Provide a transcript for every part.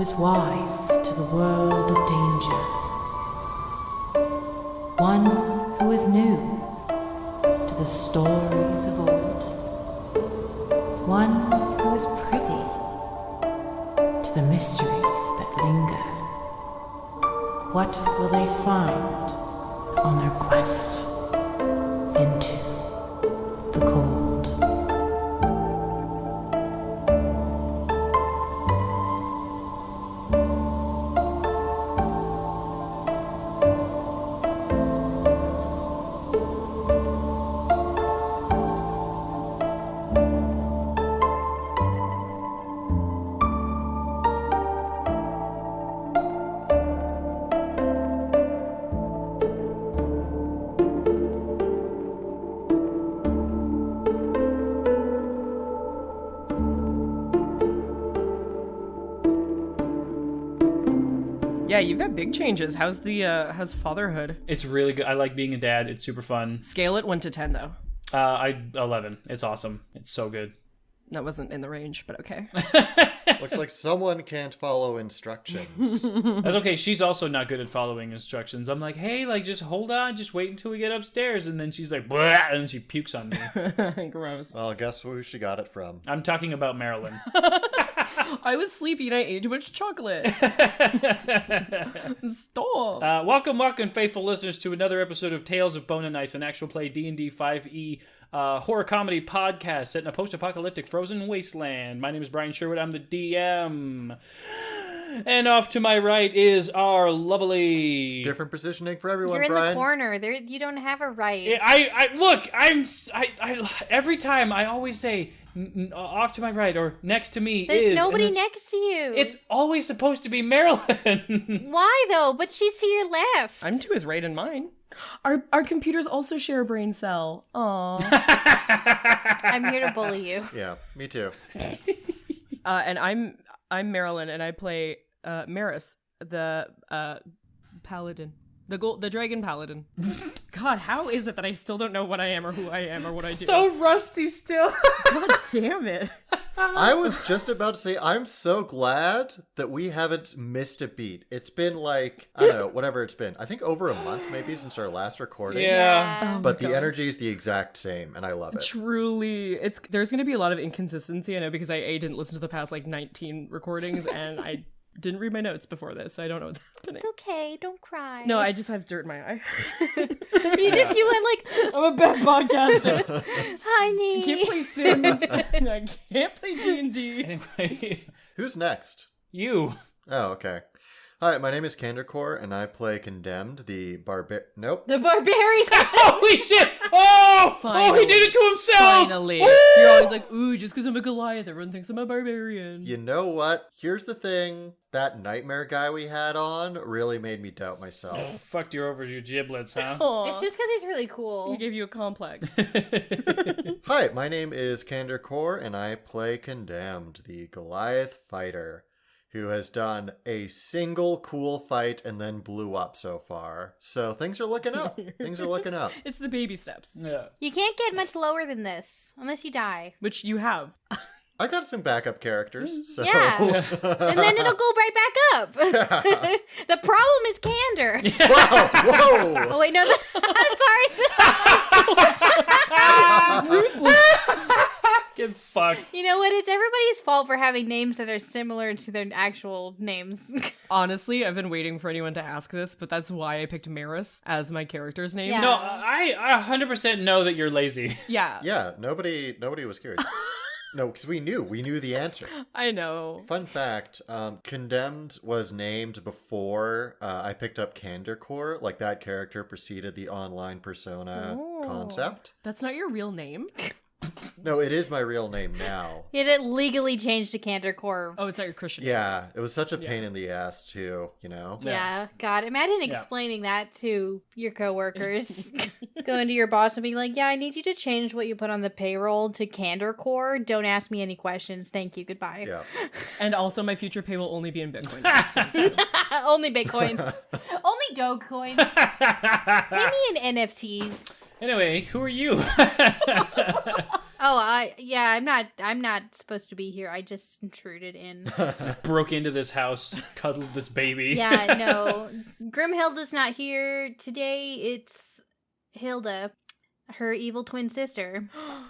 is wise to the world of danger. One who is new to the stories of old. One who is privy to the mysteries that linger. What will they find on their quest into the cold? Yeah, you've got big changes. How's fatherhood? It's really good. I like being a dad. It's super fun. Scale it 1 to 10 though. 11. It's awesome. It's so good. That wasn't in the range, but okay. Looks like someone can't follow instructions. That's okay. She's also not good at following instructions. I'm like, hey, like, just hold on. Just wait until we get upstairs. And then she's like, blah, and she pukes on me. Gross. Well, guess who she got it from? I'm talking about Marilyn. I was sleepy and I ate too much chocolate. Stop. Welcome, faithful listeners, to another episode of Tales of Bone and Ice, an actual play D&D 5e horror comedy podcast set in a post-apocalyptic frozen wasteland. My name is Brian Sherwood. I'm the DM. And off to my right is our lovely... It's different positioning for everyone, You're in Brian. the corner. There, you don't have a right. Every time I always say... off to my right or next to me. There's nobody next to you. It's always supposed to be Marilyn. Why though? But she's to your left. I'm to his right and mine. Our computers also share a brain cell. Aww. I'm here to bully you. Yeah, me too. And I'm Marilyn, and I play Meris, the paladin. The dragon paladin. God, how is it that I still don't know what I am or who I am or what I do? So rusty still. God damn it. I was just about to say, I'm so glad that we haven't missed a beat. It's been like, I don't know, whatever it's been. I think over a month maybe since our last recording. Yeah. But the energy is the exact same, and I love it. Truly. There's going to be a lot of inconsistency, I know, because I didn't listen to the past, 19 recordings, and I didn't read my notes before this, so I don't know what's happening. It's okay. Don't cry. No, I just have dirt in my eye. You went like, I'm a bad podcaster. honey. I can't play Sims. I can't play D&D. Anyway, Who's next? you. Oh, okay. Hi, my name is CandorCore, and I play Condemned, the Nope. The barbarian. Holy shit! Oh! Finally. Oh, he did it to himself! Finally. Woo! You're always like, ooh, just because I'm a Goliath, everyone thinks I'm a barbarian. You know what? Here's the thing. That nightmare guy we had on really made me doubt myself. Fucked you over your giblets, huh? Aw. It's just because he's really cool. He gave you a complex. Hi, my name is CandorCore, and I play Condemned, the Goliath fighter, who has done a single cool fight and then blew up so far. So things are looking up. Things are looking up. It's the baby steps, Yeah. You can't get much lower than this unless you die. which you have. I got some backup characters, so... Yeah. And then it'll go right back up. The problem is candor. Wow, whoa! Oh wait, no. I'm sorry. Get fucked. You know what? It's everybody's fault for having names that are similar to their actual names. Honestly, I've been waiting for anyone to ask this, but that's why I picked Meris as my character's name. Yeah. No, I 100% know that you're lazy. Yeah. Yeah, nobody was curious. No, because we knew the answer. I know. Fun fact, Condemned was named before I picked up CandorCore. Like, that character preceded the online persona concept. That's not your real name? No, it is my real name now. You had it legally changed to CandorCore. Oh, it's not your Christian Yeah, it was such a pain in the ass, too, you know? Yeah, God, imagine explaining that to your coworkers. Going to your boss and being like, yeah, I need you to change what you put on the payroll to CandorCore. Don't ask me any questions. Thank you. Goodbye. Yeah. name. And also, my future pay will only be in Bitcoin. Only Bitcoins. Only Dogecoins. Pay me in NFTs. Anyway, who are you? Oh, I'm not supposed to be here. I just intruded in. Broke into this house, cuddled this baby. Yeah, no. Grimhilde's not here today. It's Hilda, her evil twin sister.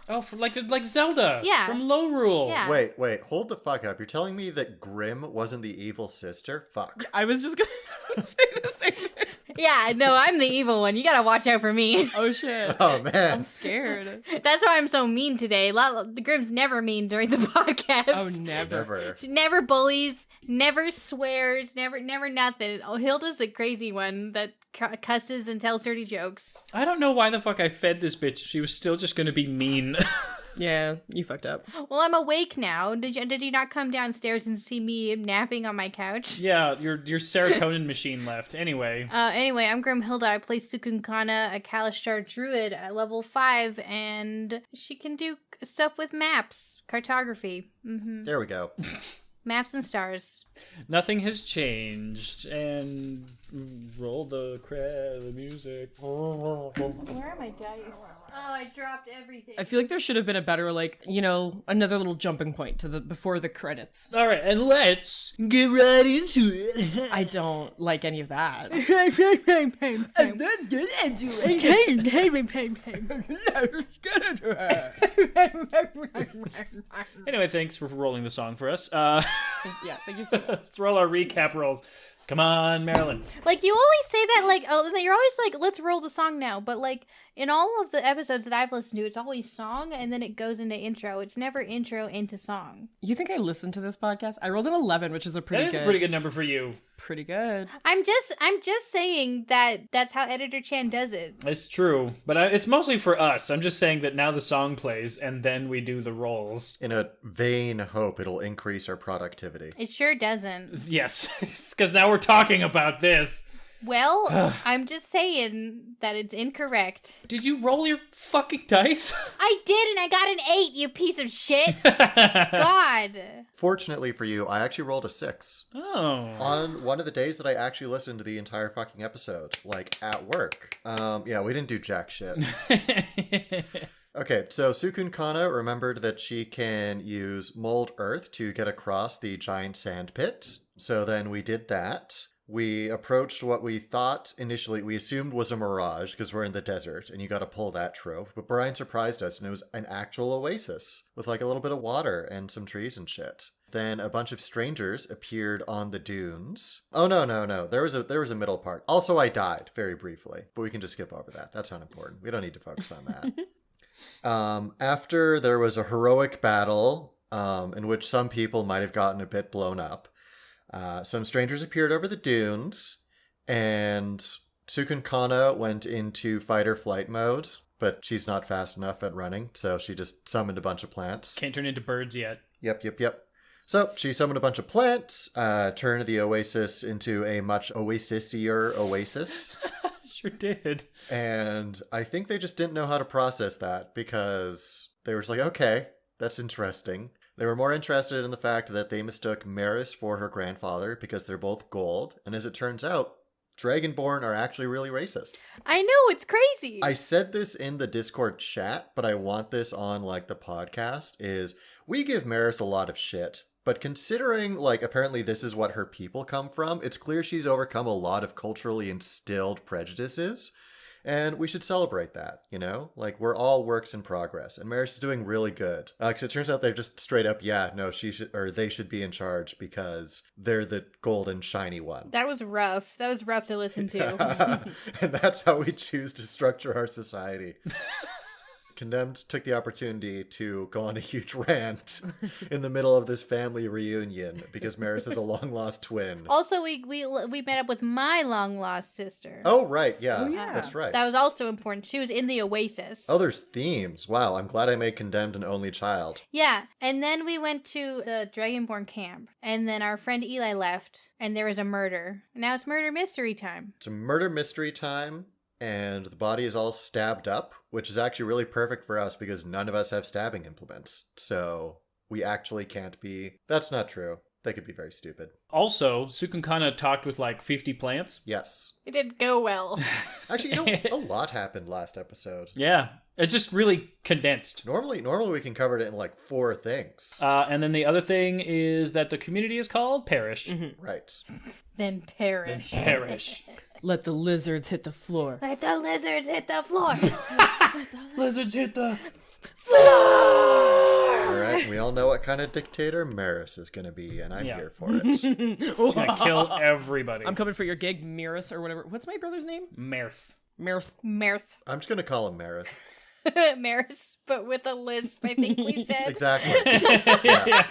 Oh, like Zelda. Yeah. From Low Rule. Yeah. Wait, hold the fuck up. You're telling me that Grim wasn't the evil sister? Fuck. I was just gonna say the same thing. Yeah, no, I'm the evil one. You gotta watch out for me. Oh shit. Oh, I'm man. scared. That's why I'm so mean today. The Grim's never mean during the podcast. Oh, never. Never. She never bullies, never swears, never nothing. Oh, Hilda's the crazy one that cusses and tells dirty jokes. I don't know why the fuck I fed this bitch. She was still just gonna be mean. Yeah, you fucked up. Well, I'm awake now. Did you not come downstairs and see me napping on my couch? Yeah, your serotonin machine left. Anyway. Anyway, I'm Grimhilde. I play Cukunkana, a Kalishtar druid at level 5, and she can do stuff with maps, cartography. Mm-hmm. There we go. Maps and stars. Nothing has changed. And roll the music. Where are my dice? Oh, I dropped everything. I feel like there should have been a better, another little jumping point to before the credits. All right, and let's get right into it. I don't like any of that. I'm not good at Anyway, thanks for rolling the song for us. Yeah, thank you so much. Let's roll our recap rolls. Come on, Marilyn. Like, you always say that, you're always like, let's roll the song now. But, in all of the episodes that I've listened to, it's always song, and then it goes into intro. It's never intro into song. You think I listened to this podcast? I rolled an 11, which is a pretty That is a pretty good number for you. Pretty good. I'm just saying that that's how Editor Chan does it. It's true, but it's mostly for us. I'm just saying that now the song plays, and then we do the rolls. In a vain hope it'll increase our productivity. It sure doesn't. Yes, because now we're talking about this. Well, I'm just saying that it's incorrect. Did you roll your fucking dice? I did, and I got an 8, you piece of shit. God. Fortunately for you, I actually rolled a 6. Oh. On one of the days that I actually listened to the entire fucking episode, at work. Yeah, we didn't do jack shit. Okay, so Cukunkana remembered that she can use mold earth to get across the giant sand pit. So then we did that. We approached what we thought initially, we assumed was a mirage because we're in the desert and you got to pull that trope. But Brian surprised us and it was an actual oasis with a little bit of water and some trees and shit. Then a bunch of strangers appeared on the dunes. Oh, no. There was a middle part. Also, I died very briefly, but we can just skip over that. That's not important. We don't need to focus on that. After there was a heroic battle in which some people might have gotten a bit blown up. Some strangers appeared over the dunes, and Cukunkana went into fight or flight mode, but she's not fast enough at running, so she just summoned a bunch of plants. Can't turn into birds yet. Yep. So she summoned a bunch of plants, turned the oasis into a much oasisier oasis. Sure did. And I think they just didn't know how to process that, because they were just like, okay, that's interesting. They were more interested in the fact that they mistook Meris for her grandfather because they're both gold. And as it turns out, Dragonborn are actually really racist. I know, it's crazy. I said this in the Discord chat, but I want this on the podcast, is we give Meris a lot of shit. But considering, apparently this is what her people come from, it's clear she's overcome a lot of culturally instilled prejudices. And we should celebrate that, we're all works in progress. And Meris is doing really good. Because it turns out they're just straight up, they should be in charge because they're the golden shiny one. That was rough. That was rough to listen to. And that's how we choose to structure our society. Condemned took the opportunity to go on a huge rant in the middle of this family reunion because Meris is a long-lost twin. Also, we met up with my long-lost sister. Oh, right. Yeah, yeah. That's right. That was also important. She was in the oasis. Oh, there's themes. Wow, I'm glad I made Condemned an only child. Yeah, and then we went to the Dragonborn camp, and then our friend Eli left, and there was a murder. Now it's murder mystery time. It's a murder mystery time. And the body is all stabbed up, which is actually really perfect for us because none of us have stabbing implements. So we actually can't be... That's not true. They could be very stupid. Also, Cukunkana talked with like 50 plants. Yes. It didn't go well. Actually, a lot happened last episode. Yeah, it just really condensed. Normally we can cover it in like 4 things. And then the other thing is that the community is called Parish. Mm-hmm. Right. Then perish. Parish. Let the lizards hit the floor. Let the lizards hit the floor. Lizards hit the... All right, we all know what kind of dictator Meris is going to be, and I'm here for it. She's gonna kill everybody. I'm coming for your gig, Meris, or whatever. What's my brother's name? Mirth. Meris. Mirth. I'm just going to call him Meris. Meris, but with a lisp, I think we said. Exactly. Yeah.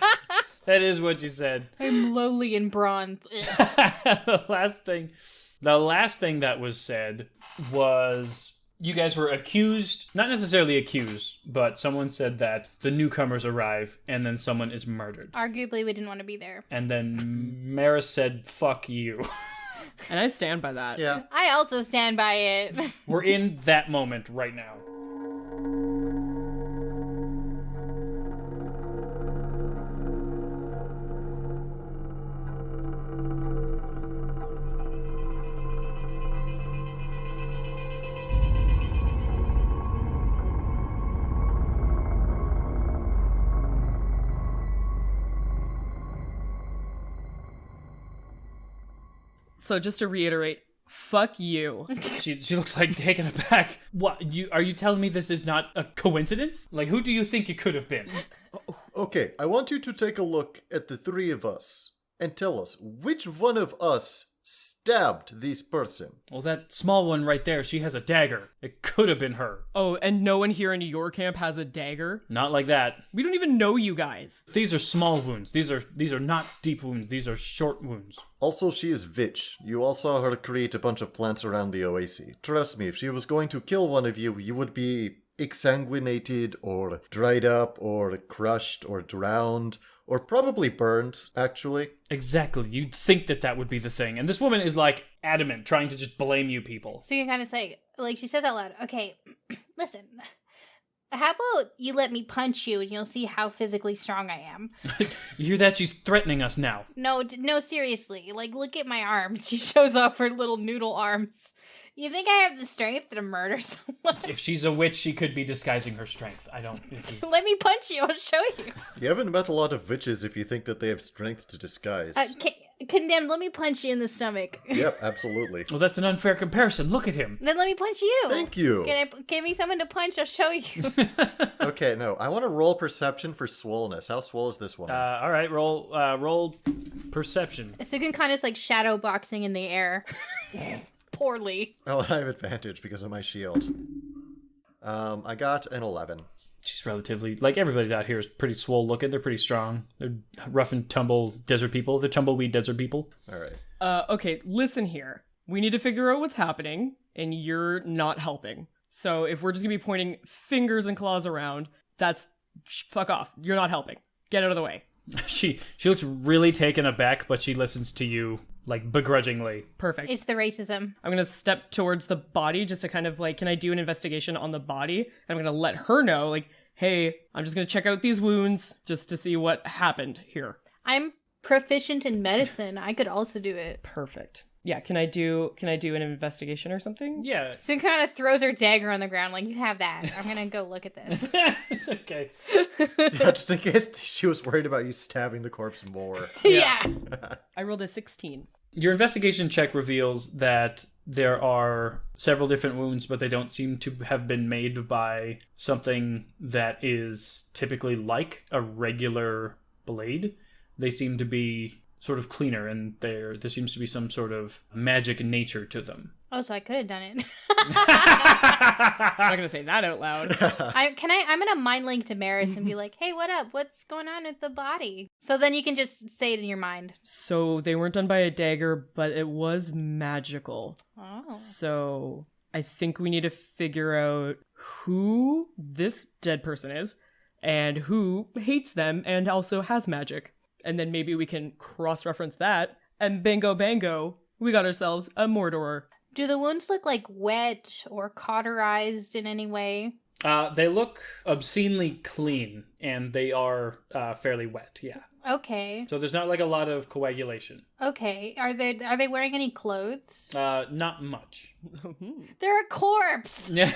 That is what you said. I'm lowly in bronze. The last thing that was said was you guys were accused, not necessarily accused, but someone said that the newcomers arrive and then someone is murdered. Arguably, we didn't want to be there. And then Meris said, fuck you. And I stand by that. Yeah. I also stand by it. We're in that moment right now. So just to reiterate, fuck you. She looks like taken aback. What? Are you telling me this is not a coincidence? Like, who do you think it could have been? Okay, I want you to take a look at the 3 of us and tell us which one of us stabbed this person. Well, that small one right there, she has a dagger. It could have been her. Oh, and no one here in your camp has a dagger? Not like that. We don't even know you guys. These are small wounds. These are not deep wounds. These are short wounds. Also, she is Vitch. You all saw her create a bunch of plants around the oasis. Trust me, if she was going to kill one of you, you would be exsanguinated or dried up or crushed or drowned or probably burned, actually. Exactly. You'd think that would be the thing. And this woman is like adamant, trying to just blame you people. So you kind of say, like, she says out loud, okay, listen, how about you let me punch you and you'll see how physically strong I am? You hear that? She's threatening us now. No, seriously. Like, look at my arms. She shows off her little noodle arms. You think I have the strength to murder someone? If she's a witch, she could be disguising her strength. Let me punch you. I'll show you. You haven't met a lot of witches if you think that they have strength to disguise. Condemned, let me punch you in the stomach. Yep, absolutely. Well, that's an unfair comparison. Look at him. Then let me punch you. Thank you. Give me someone to punch, I'll show you. Okay, no, I want to roll perception for swollenness. How swole is this woman? All right, roll perception. Cukunkana is like shadow boxing in the air. Poorly. Oh, I have advantage because of my shield. I got an 11. She's relatively, like, everybody out here is pretty swole looking. They're pretty strong. They're rough and tumble desert people. They're tumbleweed desert people. All right. Okay, listen here. We need to figure out what's happening, and you're not helping. So if we're just gonna be pointing fingers and claws around, that's fuck off. You're not helping. Get out of the way. She looks really taken aback, but she listens to you, like, begrudgingly. Perfect. It's the racism. I'm gonna step towards the body just to kind of like, can I do an investigation on the body? And I'm gonna let her know, like, hey, I'm just gonna check out these wounds just to see what happened here. I'm proficient in medicine. I could also do it. Perfect. Yeah, can I do an investigation or something? Yeah. So kind of throws her dagger on the ground, like, you have that. I'm gonna go look at this. Okay. Yeah, just in case she was worried about you stabbing the corpse more. Yeah. I rolled a 16. Your investigation check reveals that there are several different wounds, but they don't seem to have been made by something that is typically like a regular blade. They seem to be sort of cleaner, and there seems to be some sort of magic nature to them. Oh, so I could have done it. I'm not gonna say that out loud. I'm gonna mind link to Meris and be like, hey, what up? What's going on with the body? So then you can just say it in your mind. So they weren't done by a dagger, but it was magical. Oh. So I think we need to figure out who this dead person is and who hates them and also has magic. And then maybe we can cross-reference that, and bango bango, we got ourselves a Mordor. Do the wounds look like wet or cauterized in any way? They look obscenely clean, and they are fairly wet, yeah. Okay. So there's not like a lot of coagulation. Okay. Are they wearing any clothes? Not much. They're a corpse. Yeah.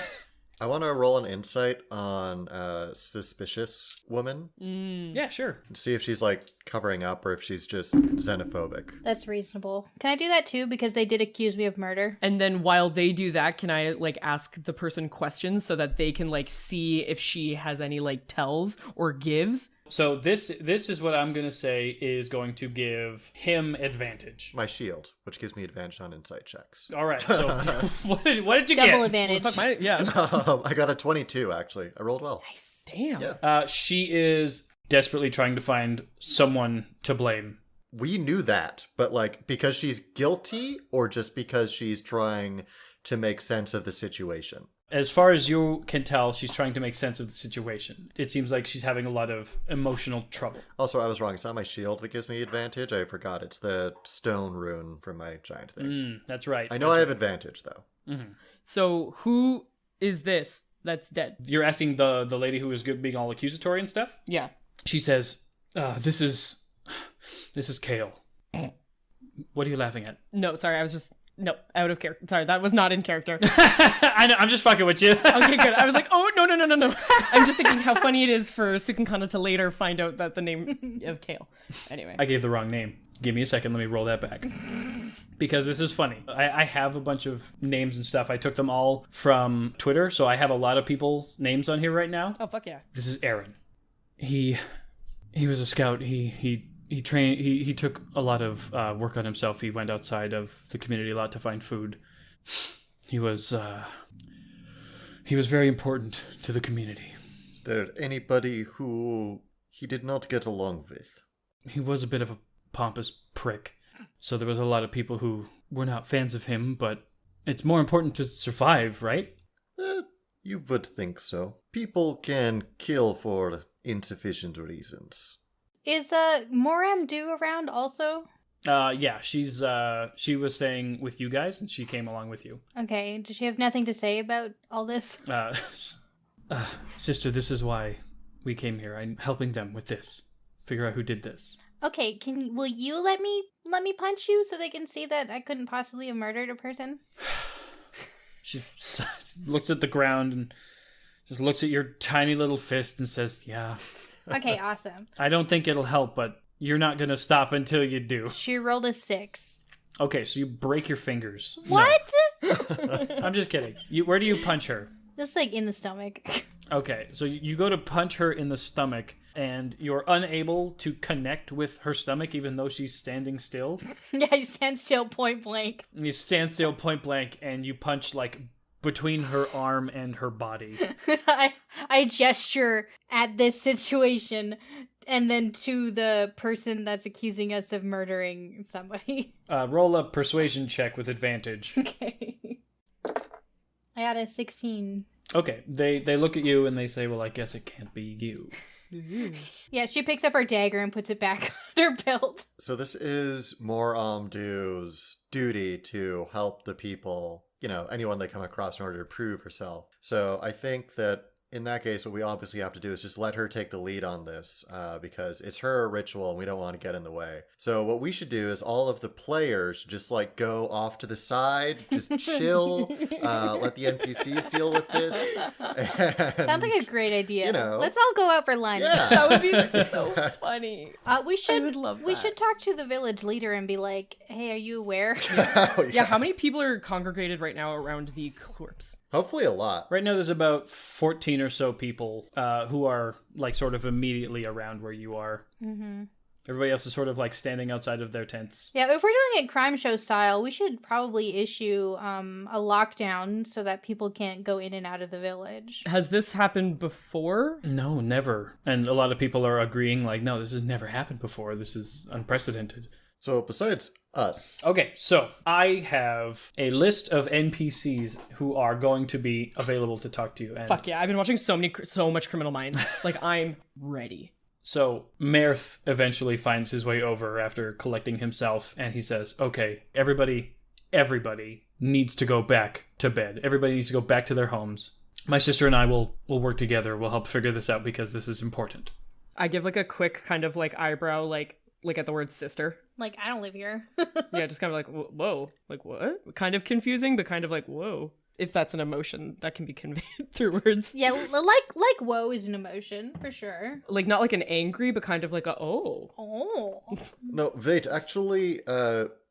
I want to roll an insight on a suspicious woman. Yeah, sure. See if she's like covering up or if she's just xenophobic. That's reasonable. Can I do that too? Because they did accuse me of murder. And then while they do that, can I like ask the person questions so that they can like see if she has any like tells or gives? So this is what I'm going to say is going to give him advantage. My shield, which gives me advantage on insight checks. All right. So what did you Double get? advantage. Well, fuck yeah. I got a 22, actually. I rolled well. Nice. Damn. Yeah. She is desperately trying to find someone to blame. We knew that, but like because she's guilty or just because she's trying to make sense of the situation? As far as you can tell, she's trying to make sense of the situation. It seems like she's having a lot of emotional trouble. Also, I was wrong. It's not my shield that gives me advantage. I forgot. It's the stone rune from my giant thing. That's right. I know I have advantage, though. Mm-hmm. So who is this that's dead? You're asking the lady who is being all accusatory and stuff? Yeah. She says, this is Kale. What are you laughing at? No, sorry, I was just... No, out of character. Sorry, that was not in character. I know, I'm just fucking with you. Okay, good. I was like, oh, no. I'm just thinking how funny it is for Cukunkana to later find out that the name of Kale. Anyway. I gave the wrong name. Give me a second, let me roll that back. Because this is funny. I have a bunch of names and stuff. I took them all from Twitter, so I have a lot of people's names on here right now. Oh, fuck yeah. This is Aaron. He was a scout. He trained. He took a lot of work on himself. He went outside of the community a lot to find food. He was very important to the community. Is there anybody who he did not get along with? He was a bit of a pompous prick, so there was a lot of people who were not fans of him. But it's more important to survive, right? You would think so. People can kill for insufficient reasons. Is Moram due around also? Yeah, she was staying with you guys, and she came along with you. Okay, does she have nothing to say about all this? Sister, this is why we came here. I'm helping them with this. Figure out who did this. Okay, will you let me punch you so they can see that I couldn't possibly have murdered a person? She looks at the ground and just looks at your tiny little fist and says, yeah. Okay, awesome. I don't think it'll help, but you're not going to stop until you do. She rolled a 6. Okay, so you break your fingers. What? No. I'm just kidding. Where do you punch her? Just like in the stomach. Okay, so you go to punch her in the stomach, and you're unable to connect with her stomach even though she's standing still. Yeah, you stand still point blank. And you stand still point blank, and you punch like between her arm and her body. I gesture at this situation and then to the person that's accusing us of murdering somebody. Roll a persuasion check with advantage. Okay. I got a 16. Okay, they look at you and they say, well, I guess it can't be you. Yeah, she picks up her dagger and puts it back on her belt. So this is Moramdu's duty to help the people, anyone they come across in order to prove herself. So I think that in that case, what we obviously have to do is just let her take the lead on this because it's her ritual and we don't want to get in the way. So what we should do is all of the players just go off to the side, just chill, let the NPCs deal with this. Sounds like a great idea. You know, let's all go out for lunch. Yeah. That would be so funny. We should. I would love that. We should talk to the village leader and be like, "Hey, are you aware?" Yeah, how many people are congregated right now around the corpse? Hopefully a lot. Right now there's about 14 or so people who are sort of immediately around where you are. Mm-hmm. Everybody else is sort of standing outside of their tents. Yeah, if we're doing it crime show style, we should probably issue a lockdown so that people can't go in and out of the village. Has this happened before? No, never. And a lot of people are agreeing no, this has never happened before. This is unprecedented. So besides us. Okay, so I have a list of NPCs who are going to be available to talk to you. And Fuck yeah, I've been watching so much Criminal Minds. I'm ready. So Meris eventually finds his way over after collecting himself, and he says, okay, everybody needs to go back to bed. Everybody needs to go back to their homes. My sister and I will work together. We'll help figure this out because this is important. I give like a quick kind of like eyebrow, like at the word sister. Like, I don't live here. Yeah, just kind of like, whoa. Like, what? Kind of confusing, but kind of like, whoa. If that's an emotion that can be conveyed through words. Yeah, like whoa is an emotion, for sure. Like, not like an angry, but kind of like a, oh. Oh. No, wait, actually,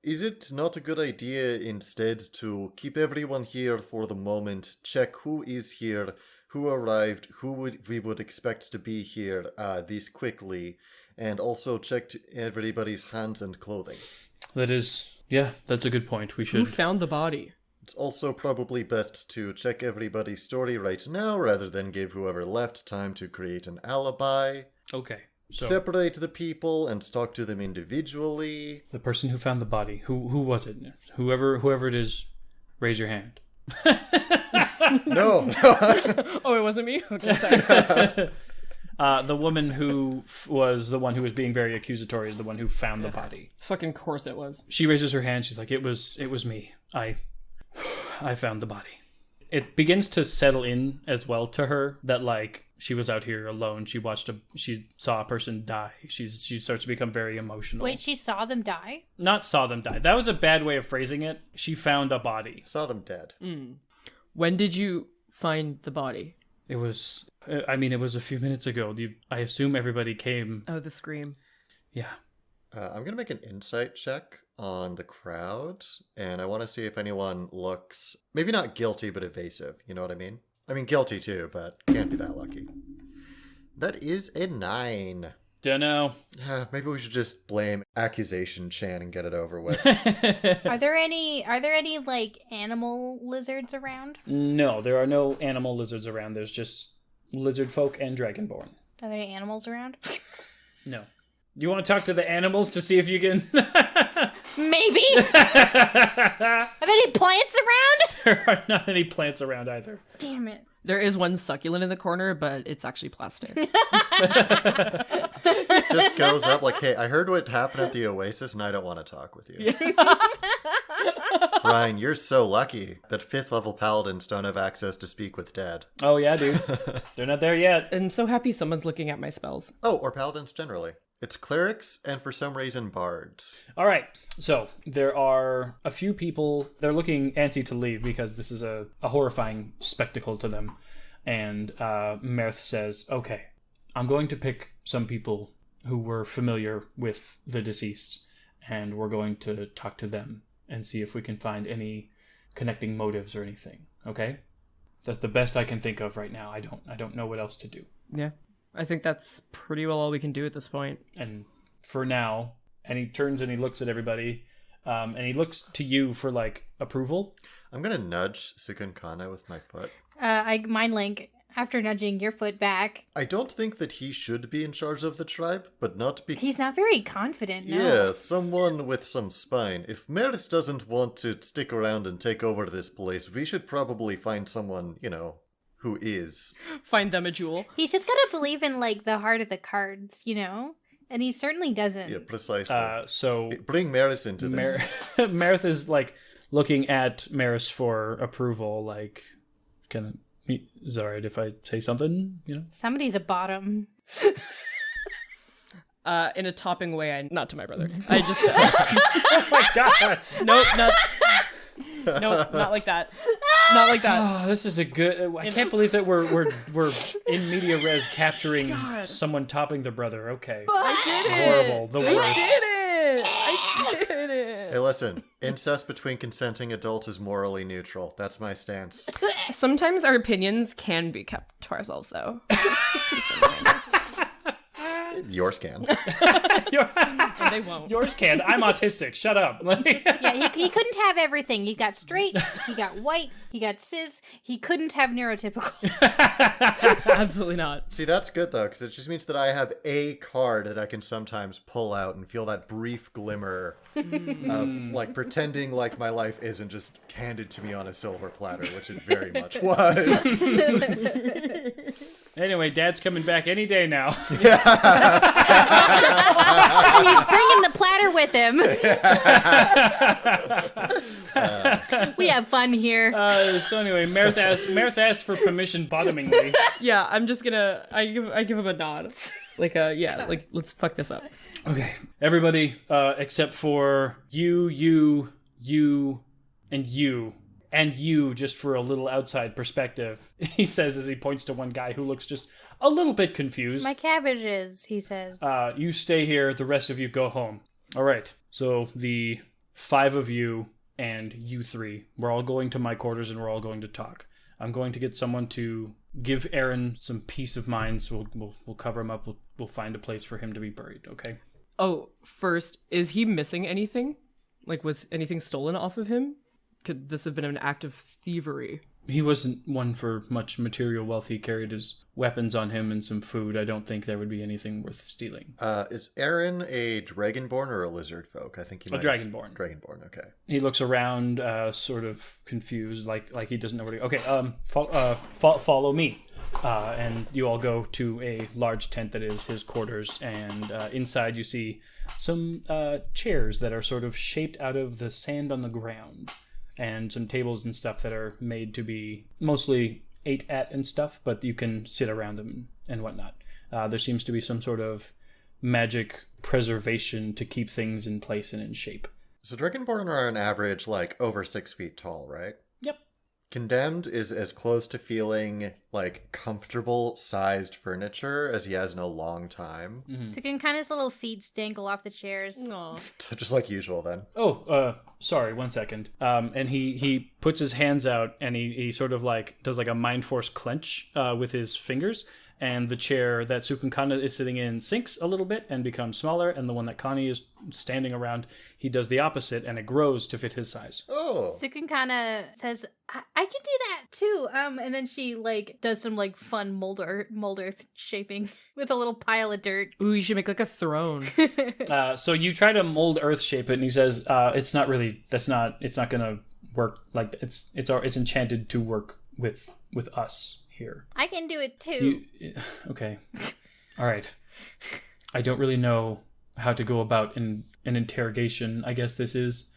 is it not a good idea instead to keep everyone here for the moment, check who is here, who arrived, we would expect to be here this quickly, and also check everybody's hands and clothing? That's a good point. We should... Who found the body? It's also probably best to check everybody's story right now rather than give whoever left time to create an alibi. Okay. So, Separate the people and talk to them individually. the person who found the body, who was it? Whoever it is, raise your hand. No. Oh, it wasn't me? Okay, sorry. The woman who was the one who was being very accusatory is the one who found the body. Fucking course it was. She raises her hand. She's like, it was me. I found the body. It begins to settle in as well to her that, like, she was out here alone. She saw a person die. She starts to become very emotional. Wait, she saw them die? Not saw them die. That was a bad way of phrasing it. She found a body. Saw them dead. When did you find the body? It was a few minutes ago. I assume everybody came. Oh, the scream. Yeah. I'm going to make an insight check on the crowd, and I want to see if anyone looks, maybe not guilty, but evasive. You know what I mean? I mean, guilty too, but can't be that lucky. That is a 9. Dunno. Maybe we should just blame accusation Chan and get it over with. Are there any like animal lizards around? No, there are no animal lizards around. There's just lizard folk and dragonborn. Are there any animals around? No. You want to talk to the animals to see if you can... Maybe. Are there any plants around? There are not any plants around either. Damn it. There is one succulent in the corner, but it's actually plastic. Just goes up like, hey, I heard what happened at the Oasis and I don't want to talk with you. Brian, you're so lucky that 5th level paladins don't have access to speak with dead. Oh, yeah, dude. They're not there yet. And so happy someone's looking at my spells. Oh, or paladins generally. It's clerics and for some reason bards. All right. So there are a few people. They're looking antsy to leave because this is a horrifying spectacle to them. And Meris says, okay, I'm going to pick some people who were familiar with the deceased, and we're going to talk to them and see if we can find any connecting motives or anything. Okay? That's the best I can think of right now. I don't know what else to do. Yeah. I think that's pretty well all we can do at this point. And for now, and he turns and he looks at everybody, and he looks to you for, like, approval. I'm going to nudge Cukunkana with my foot. I mind link after nudging your foot back. I don't think that he should be in charge of the tribe, but not because... He's not very confident, no. Yeah, someone with some spine. If Meris doesn't want to stick around and take over this place, we should probably find someone, who is. Find them a jewel. He's just gotta believe in, like, the heart of the cards, And he certainly doesn't. Yeah, precisely. So bring Meris into this. Meris is, like, looking at Meris for approval, like, is it alright if I say something, Somebody's a bottom. In a topping way, not to my brother. I just... Oh my god! Nope, not like that. Not like that. Oh, this is a good... I can't believe that we're in media res capturing someone topping the brother. Okay. I did it! Horrible. The worst. I did it! Hey, listen. Incest between consenting adults is morally neutral. That's my stance. Sometimes our opinions can be kept to ourselves, though. Yours can. And they won't. Yours can. I'm autistic. Shut up. Yeah, he couldn't have everything. He got straight, he got white, he got cis. He couldn't have neurotypical. Absolutely not. See, that's good, though, because it just means that I have a card that I can sometimes pull out and feel that brief glimmer of, like, pretending like my life isn't just handed to me on a silver platter, which it very much was. Anyway, Dad's coming back any day now. And he's bringing the platter with him. We have fun here. So anyway, Meris asked for permission bottomingly. Yeah, I'm just gonna... I give him a nod. let's fuck this up. Okay. Everybody, except for you, and you, just for a little outside perspective, he says as he points to one guy who looks just a little bit confused. My cabbages, he says. You stay here, the rest of you go home. All right. So the 5 of you and you 3, we're all going to my quarters and we're all going to talk. I'm going to get someone to give Aaron some peace of mind, so we'll cover him up. We'll find a place for him to be buried, okay? Oh, first, is he missing anything? Like, was anything stolen off of him? Could this have been an act of thievery? He wasn't one for much material wealth. He carried his weapons on him and some food. I don't think there would be anything worth stealing. Is Aaron a dragonborn or a lizard folk? I think he might A dragonborn. Dragonborn, okay. He looks around, sort of confused, like he doesn't know where to go. Okay, follow me. And you all go to a large tent that is his quarters, and inside you see some chairs that are sort of shaped out of the sand on the ground, and some tables and stuff that are made to be mostly ate at and stuff, but you can sit around them and whatnot. There seems to be some sort of magic preservation to keep things in place and in shape. So Dragonborn are on average like over 6 feet tall, right? Yep. Condemned is as close to feeling like comfortable sized furniture as he has in a long time. Cukunkana's little feet dangle off the chairs. Aw. Just like usual then. Oh, sorry, 1 second. And he puts his hands out and he sort of like does like a mind force clench with his fingers, and the chair that Cukunkana is sitting in sinks a little bit and becomes smaller, and the one that Connie is standing around, he does the opposite and it grows to fit his size. Oh. Cukunkana says, I can do that too. And then she like does some like fun mold earth shaping with a little pile of dirt. Ooh, you should make like a throne. So you try to mold earth shape it, and he says, it's not gonna work. Like it's enchanted to work with us here. I can do it too. Okay. All right. I don't really know how to go about an interrogation, I guess this is.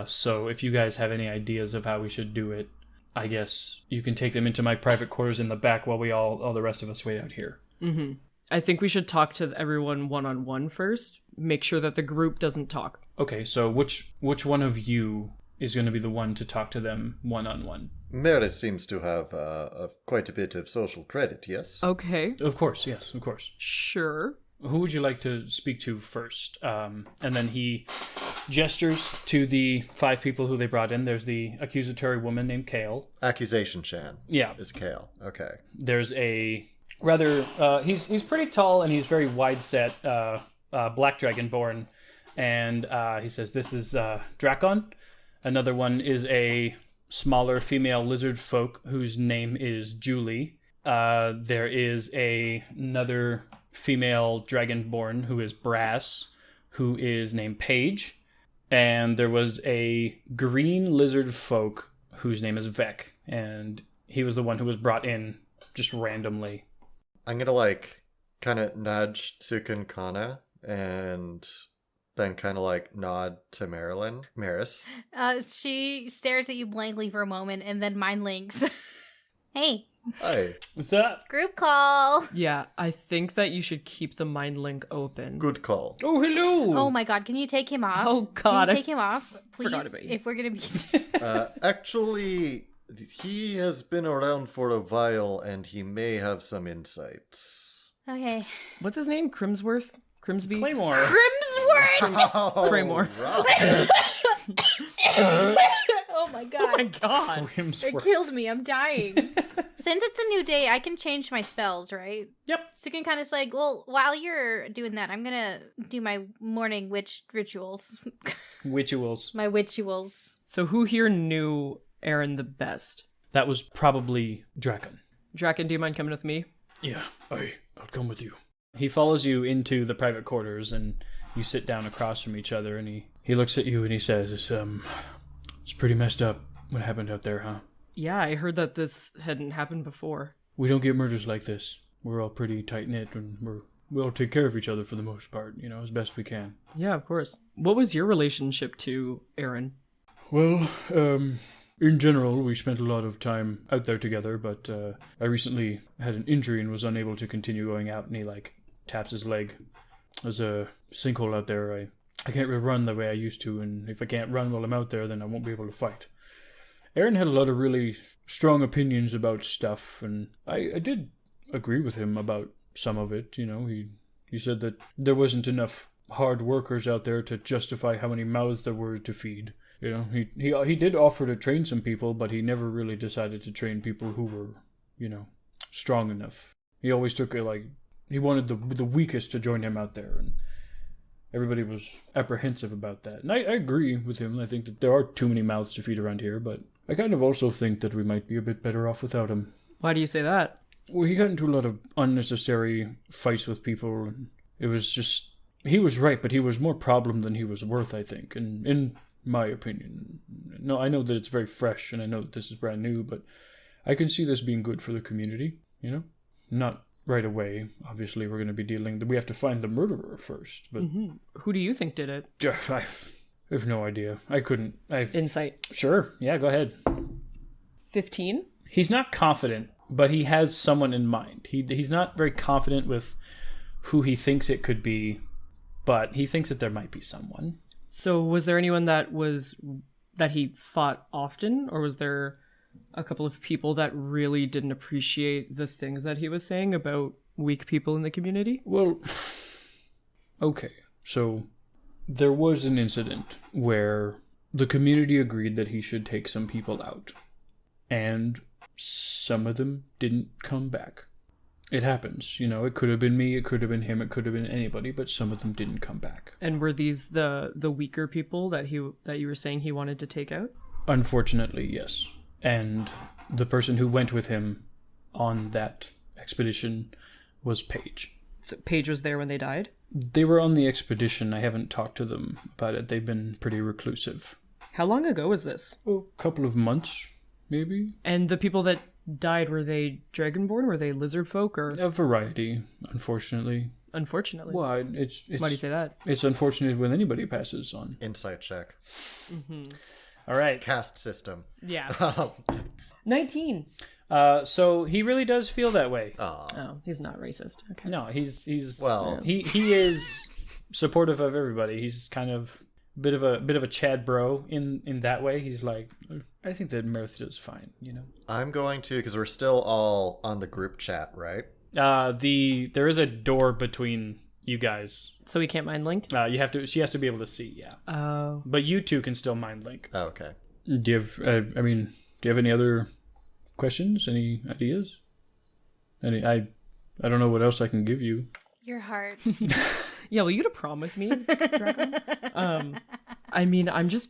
So if you guys have any ideas of how we should do it, I guess you can take them into my private quarters in the back while all the rest of us wait out here. Mm-hmm. I think we should talk to everyone one-on-one first. Make sure that the group doesn't talk. Okay, so which one of you is going to be the one to talk to them one-on-one? Meris seems to have quite a bit of social credit, yes? Okay. Of course, yes, of course. Sure. Who would you like to speak to first? And then he gestures to the 5 people who they brought in. There's the accusatory woman named Kale. Accusation Shan. Yeah. Is Kale. Okay. There's a rather... he's pretty tall and he's very wide-set, black dragonborn. And he says, this is Drakon. Another one is a smaller female lizard folk whose name is Julie. There is another female dragonborn who is Brass, who is named Paige. And there was a green lizard folk whose name is Vec, and he was the one who was brought in just randomly. I'm gonna kind of nudge Cukunkana and then kind of nod to Meris. She stares at you blankly for a moment and then mind links. Hey. Hi. What's up? Group call. Yeah, I think that you should keep the mind link open. Good call. Oh, hello. Oh my god, can you take him off? Oh god. Can you take him off, please? Forgot about you. If we're gonna be... Actually, he has been around for a while and he may have some insights. Okay. What's his name? Crimsworth? Crimsby? Claymore. Crimsworth! Oh, Kraymore. right. Oh my god. Oh my god. It killed me. I'm dying. Since it's a new day, I can change my spells, right? Yep. Cukunkana's like, well, while you're doing that, I'm gonna do my morning witch rituals. Rituals. My witchuals. So who here knew Aaron the best? That was probably Drakon. Draken, do you mind coming with me? Yeah, I'll come with you. He follows you into the private quarters, and you sit down across from each other, and he looks at you and he says, it's pretty messed up what happened out there, huh? Yeah, I heard that this hadn't happened before. We don't get murders like this. We're all pretty tight-knit, and we all take care of each other for the most part, as best we can. Yeah, of course. What was your relationship to Aaron? Well, in general, we spent a lot of time out there together, but I recently had an injury and was unable to continue going out, and he taps his leg. There's a sinkhole out there. I can't really run the way I used to, and if I can't run while I'm out there, then I won't be able to fight. Aaron had a lot of really strong opinions about stuff, and I did agree with him about some of it. You know, he said that there wasn't enough hard workers out there to justify how many mouths there were to feed. You know, he did offer to train some people, but he never really decided to train people who were, you know, strong enough. He always took it like he wanted the weakest to join him out there, and everybody was apprehensive about that. And I agree with him. I think that there are too many mouths to feed around here, but I kind of also think that we might be a bit better off without him. Why do you say that? Well, he got into a lot of unnecessary fights with people, and it was just... He was right, but he was more problem than he was worth, I think, and in my opinion. No, I know that it's very fresh, and I know that this is brand new, but I can see this being good for the community, you know? Not right away. Obviously, we're going to be we have to find the murderer first, but... Mm-hmm. Who do you think did it? I have no idea. Insight. Sure, yeah, go ahead. 15? He's not confident, but he has someone in mind. He's not very confident with who he thinks it could be, but he thinks that there might be someone. So was there anyone that he fought often, or was there a couple of people that really didn't appreciate the things that he was saying about weak people in the community? Well, okay. So there was an incident where the community agreed that he should take some people out, and some of them didn't come back. It happens, you know, it could have been me, it could have been him, it could have been anybody, but some of them didn't come back. And were these the weaker people that you were saying he wanted to take out? Unfortunately, yes. And the person who went with him on that expedition was Paige. So Paige was there when they died? They were on the expedition. I haven't talked to them about it. They've been pretty reclusive. How long ago was this? A couple of months, maybe. And the people that died, were they dragonborn? Were they lizard folk? Or a variety, unfortunately. Unfortunately? Well, it's why do you say that? It's unfortunate when anybody passes on. Insight check. Mm-hmm. All right. Caste system. Yeah. 19. So he really does feel that way. Oh, he's not racist. Okay. No, he's well, he is supportive of everybody. He's kind of bit of a Chad bro in that way. He's like, I think that Meris does fine, you know. I'm going to, because we're still all on the group chat, right? There is a door between you guys, so we can't mind link. She has to be able to see. Yeah. Oh. But you two can still mind link. Oh, okay. Do you have? Do you have any other questions? Any ideas? I don't know what else I can give you. Your heart. Yeah, will you go to prom with me, Draco? I'm just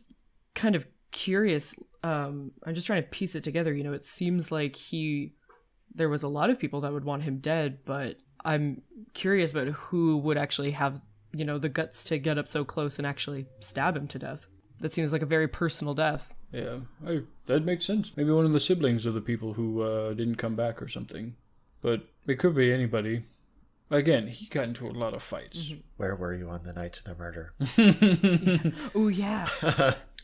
kind of curious. I'm just trying to piece it together. You know, it seems like there was a lot of people that would want him dead, but I'm curious about who would actually have, you know, the guts to get up so close and actually stab him to death. That seems like a very personal death. Yeah, that makes sense. Maybe one of the siblings of the people who didn't come back or something. But it could be anybody. Again, he got into a lot of fights. Mm-hmm. Where were you on the night of the murder? Oh, yeah.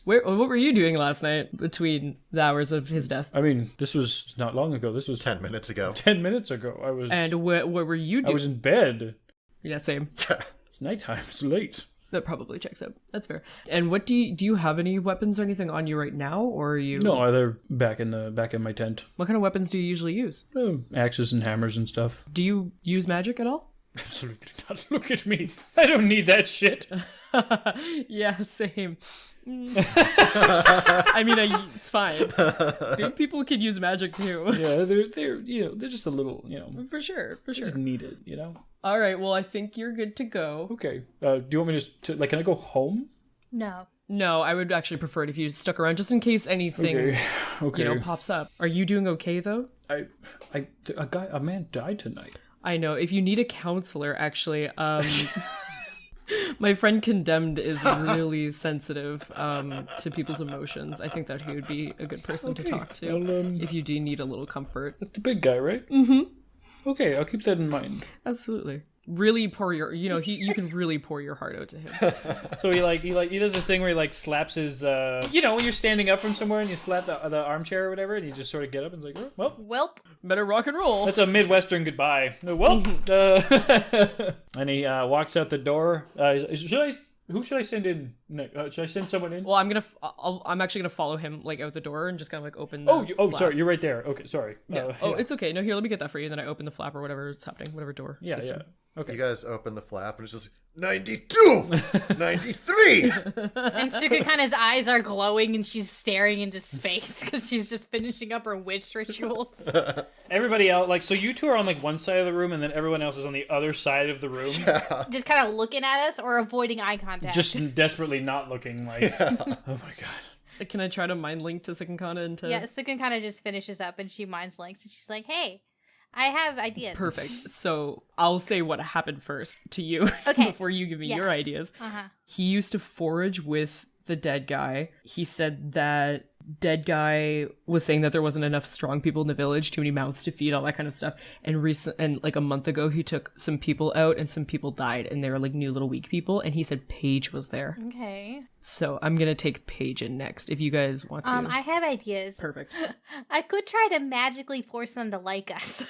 What were you doing last night between the hours of his death? This was not long ago. This was 10 minutes ago. 10 minutes ago. I was... And what were you doing? I was in bed. Yeah, same. It's nighttime. It's late. That probably checks out. That's fair. And what do you have any weapons or anything on you right now, or are you? No, they're back in my tent. What kind of weapons do you usually use? Axes and hammers and stuff. Do you use magic at all? Absolutely not. Look at me. I don't need that shit. Yeah, same. It's fine. Big people can use magic too. Yeah, they're just a little, For sure. Just needed, All right, well, I think you're good to go. Okay. Do you want me to can I go home? No, I would actually prefer it if you stuck around just in case anything, okay. pops up. Are you doing okay though? A man died tonight. I know. If you need a counselor, actually, my friend Condemned is really sensitive to people's emotions. I think that he would be a good person to talk to if you do need a little comfort. That's the big guy, right? Mm-hmm. Okay, I'll keep that in mind. Absolutely. really pour your, you can really pour your heart out to him. So he does this thing where he like slaps his, when you're standing up from somewhere and you slap the armchair or whatever, and you just sort of get up and is like, oh, well, Welp. Better rock and roll. that's a Midwestern goodbye. Well, and he walks out the door. Who should I send in? Should I send someone in? Well, I'm actually gonna follow him like out the door and just kind of like open. The flap. Sorry, you're right there. Okay, sorry. Yeah. It's okay. No, here, let me get that for you. And then I open the flap or whatever it's happening, whatever door. Yeah, system. yeah. Okay. You guys open the flap and it's just 92, 93. And Cukunkana's eyes are glowing and she's staring into space because she's just finishing up her witch rituals. Everybody else, so you two are on like one side of the room, and then everyone else is on the other side of the room. Just kind of looking at us or avoiding eye contact. Just desperately not looking like, oh my god. Can I try to mind link to Cukunkana and to... Yeah, Cukunkana just finishes up and she mind links and she's like, hey, I have ideas. Perfect. So I'll say what happened first to you before you give me your ideas. He used to forage with the dead guy. He said that dead guy was saying that there wasn't enough strong people in the village, too many mouths to feed, all that kind of stuff. And like a month ago, he took some people out and some people died, and they were like new little weak people. And he said Paige was there. Okay. So I'm gonna take Paige in next if you guys want to. I have ideas. Perfect. I could try to magically force them to like us.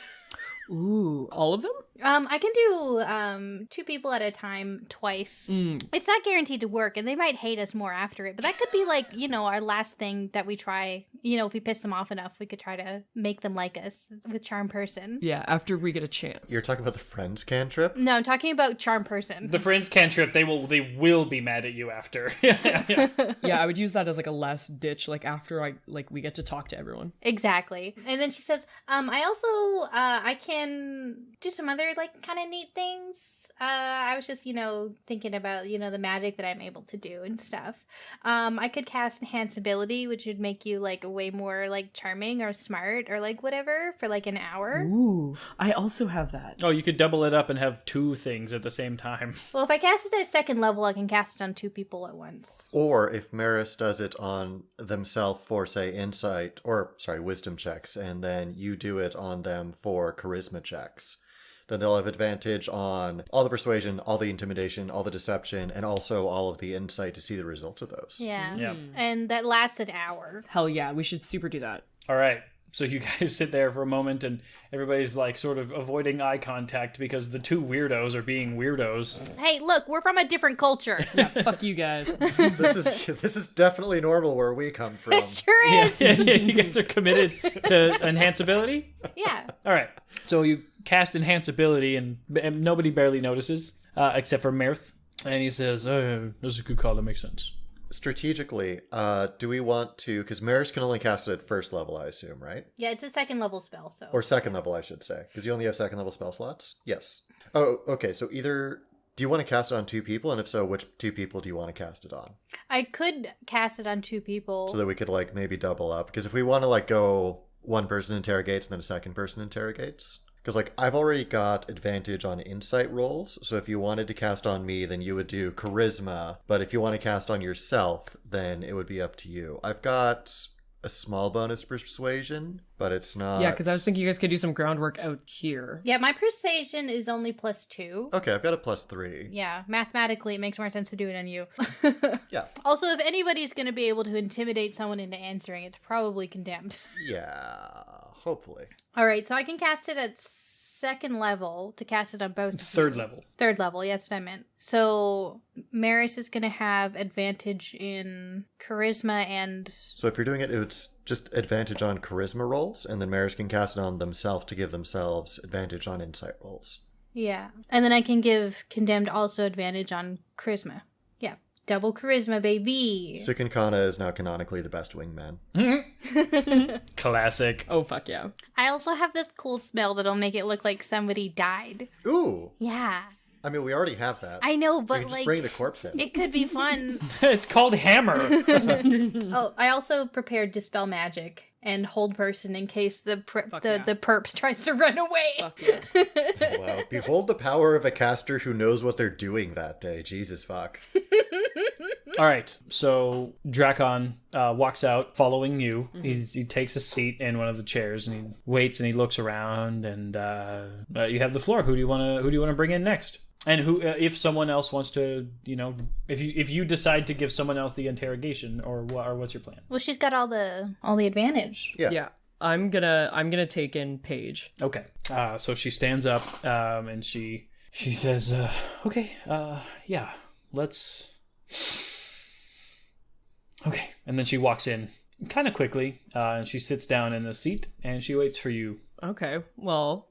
Ooh, all of them? I can do 2 people at a time twice. It's not guaranteed to work, and they might hate us more after it. But that could be like, our last thing that we try. If we piss them off enough, we could try to make them like us with charm person. Yeah, after we get a chance. You're talking about the friends cantrip? No, I'm talking about charm person. The friends cantrip, they will be mad at you after. Yeah. Yeah, I would use that as like a last ditch, like after we get to talk to everyone. Exactly. And then she says, I also, I can do some other like kind of neat things. I was just, thinking about, the magic that I'm able to do and stuff. I could cast enhance ability, which would make you like way more like charming or smart or like whatever for like an hour. Ooh, I also have that. Oh, you could double it up and have 2 things at the same time. Well, if I cast it at 2nd level, I can cast it on 2 people at once. Or if Meris does it on themselves for, say, wisdom checks, and then you do it on them for charisma checks, then they'll have advantage on all the persuasion, all the intimidation, all the deception, and also all of the insight to see the results of those. Yeah. And that lasts an hour. Hell yeah, we should super do that. All right. So you guys sit there for a moment, and everybody's like sort of avoiding eye contact because the 2 weirdos are being weirdos. Hey, look, we're from a different culture. Yeah, fuck you guys. This is definitely normal where we come from. It sure is. Yeah, you guys are committed to enhance ability? Yeah. All right. So you cast enhance ability, and nobody barely notices, except for Mirth. And he says, oh, this is a good call. That makes sense. Strategically, do we want to... Because Meris can only cast it at 1st level, I assume, right? Yeah, it's a 2nd level spell, so... Or 2nd level, I should say. Because you only have 2nd level spell slots? Yes. Oh, okay. So either... Do you want to cast it on 2 people? And if so, which 2 people do you want to cast it on? I could cast it on 2 people. So that we could, like, maybe double up. Because if we want to, like, go 1 person interrogates and then a 2nd person interrogates... Because, like, I've already got advantage on insight rolls, so if you wanted to cast on me, then you would do charisma, but if you want to cast on yourself, then it would be up to you. I've got a small bonus persuasion, but it's not... Yeah, because I was thinking you guys could do some groundwork out here. Yeah, my persuasion is only +2. Okay, I've got a +3. Yeah, mathematically, it makes more sense to do it on you. Yeah. Also, if anybody's going to be able to intimidate someone into answering, it's probably condemned. Yeah, hopefully. All right, so I can cast it at 2nd level to cast it on both. 3rd level. 3rd level, yeah, that's what I meant. So Meris is going to have advantage in charisma and... So if you're doing it, it's just advantage on charisma rolls, and then Meris can cast it on themselves to give themselves advantage on insight rolls. Yeah, and then I can give condemned also advantage on charisma. Yeah, double charisma, baby. Cukunkana is now canonically the best wingman. Classic. Oh, fuck yeah. I also have this cool smell that'll make it look like somebody died. Ooh! Yeah. I mean, we already have that. I know, We but can just like... bring the corpse in. It could be fun. It's called Hammer. Oh, I also prepared Dispel Magic. and hold person in case the yeah. the perps tries to run away. Fuck yeah. Oh, wow. Behold the power of a caster who knows what they're doing that day. Jesus fuck. All right, so Drakon walks out following you. He takes a seat in one of the chairs and he waits and he looks around and you have the floor. Who do you want to bring in next? And who, if someone else wants to, if you decide to give someone else the interrogation, or what's your plan? Well, she's got all the advantage. Yeah. I'm gonna take in Paige. Okay. So she stands up and she says, "Okay, yeah, let's." Okay, and then she walks in kind of quickly, and she sits down in a seat and she waits for you. Okay, well,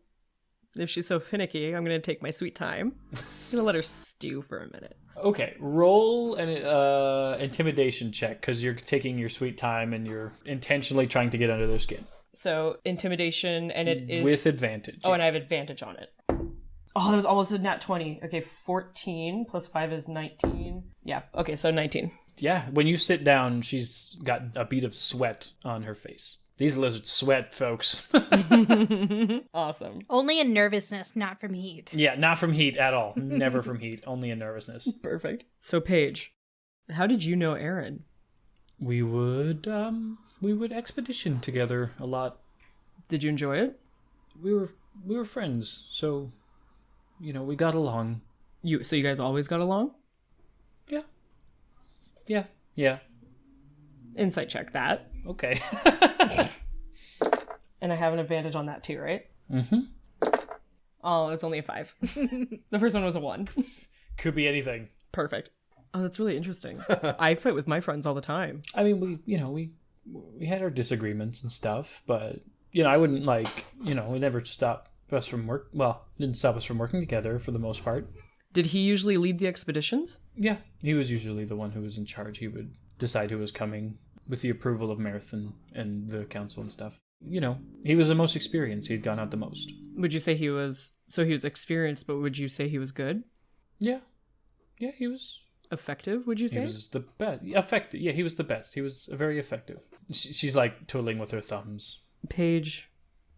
if she's so finicky, I'm gonna take my sweet time. I'm gonna let her stew for a minute. Okay, roll an intimidation check because you're taking your sweet time and you're intentionally trying to get under their skin. So intimidation, and it is with advantage. Oh, and I have advantage on it. Oh, that was almost a nat 20. Okay, 14 plus 5 is 19. Yeah. Okay, so 19. Yeah, when you sit down, she's got a bead of sweat on her face. These lizards sweat, folks. Awesome. Only in nervousness, not from heat. Yeah, not from heat at all. Never from heat, only in nervousness. Perfect. So Paige, how did you know Aaron? We would expedition together a lot. Did you enjoy it? We were friends, so we got along. So you guys always got along? Yeah. Insight check that. Okay. And I have an advantage on that too, right? Mm-hmm. Oh, it's only a 5. The first one was a 1. Could be anything. Perfect. Oh, that's really interesting. I fight with my friends all the time. I mean, we had our disagreements and stuff, but I wouldn't it never stopped us from work. Well, didn't stop us from working together for the most part. Did he usually lead the expeditions? Yeah, he was usually the one who was in charge. He would decide who was coming with the approval of Meris and the council and stuff. He was the most experienced. He'd gone out the most. Would you say he was experienced, but would you say he was good? Yeah, he was effective. Would you say he was the best? Effective. Yeah, he was the best. He was very effective. She's like twiddling with her thumbs. Paige,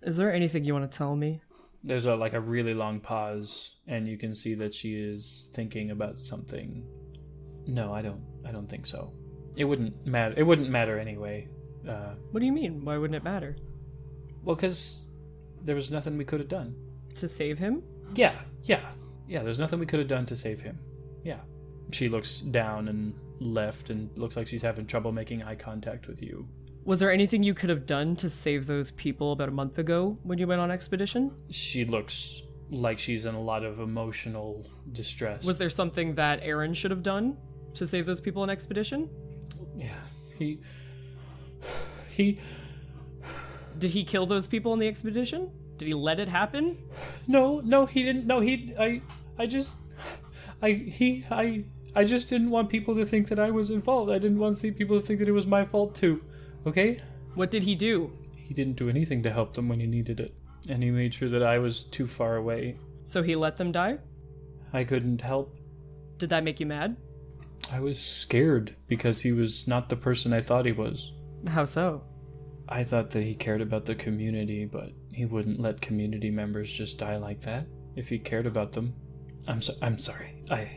is there anything you want to tell me? There's a really long pause, and you can see that she is thinking about something. No, I don't think so. It wouldn't matter. It wouldn't matter anyway. What do you mean? Why wouldn't it matter? Well, because there was nothing we could have done. To save him? Yeah. There's nothing we could have done to save him. Yeah. She looks down and left and looks like she's having trouble making eye contact with you. Was there anything you could have done to save those people about a month ago when you went on expedition? She looks like she's in a lot of emotional distress. Was there something that Aaron should have done to save those people on expedition? Yeah. Did he kill those people on the expedition? Did he let it happen? No, he didn't. No, I just didn't want people to think that I was involved. I didn't want people to think that it was my fault too. Okay? What did he do? He didn't do anything to help them when he needed it. And he made sure that I was too far away. So he let them die? I couldn't help. Did that make you mad? I was scared because he was not the person I thought he was. How so? I thought that he cared about the community, but he wouldn't let community members just die like that if he cared about them. I'm sorry. I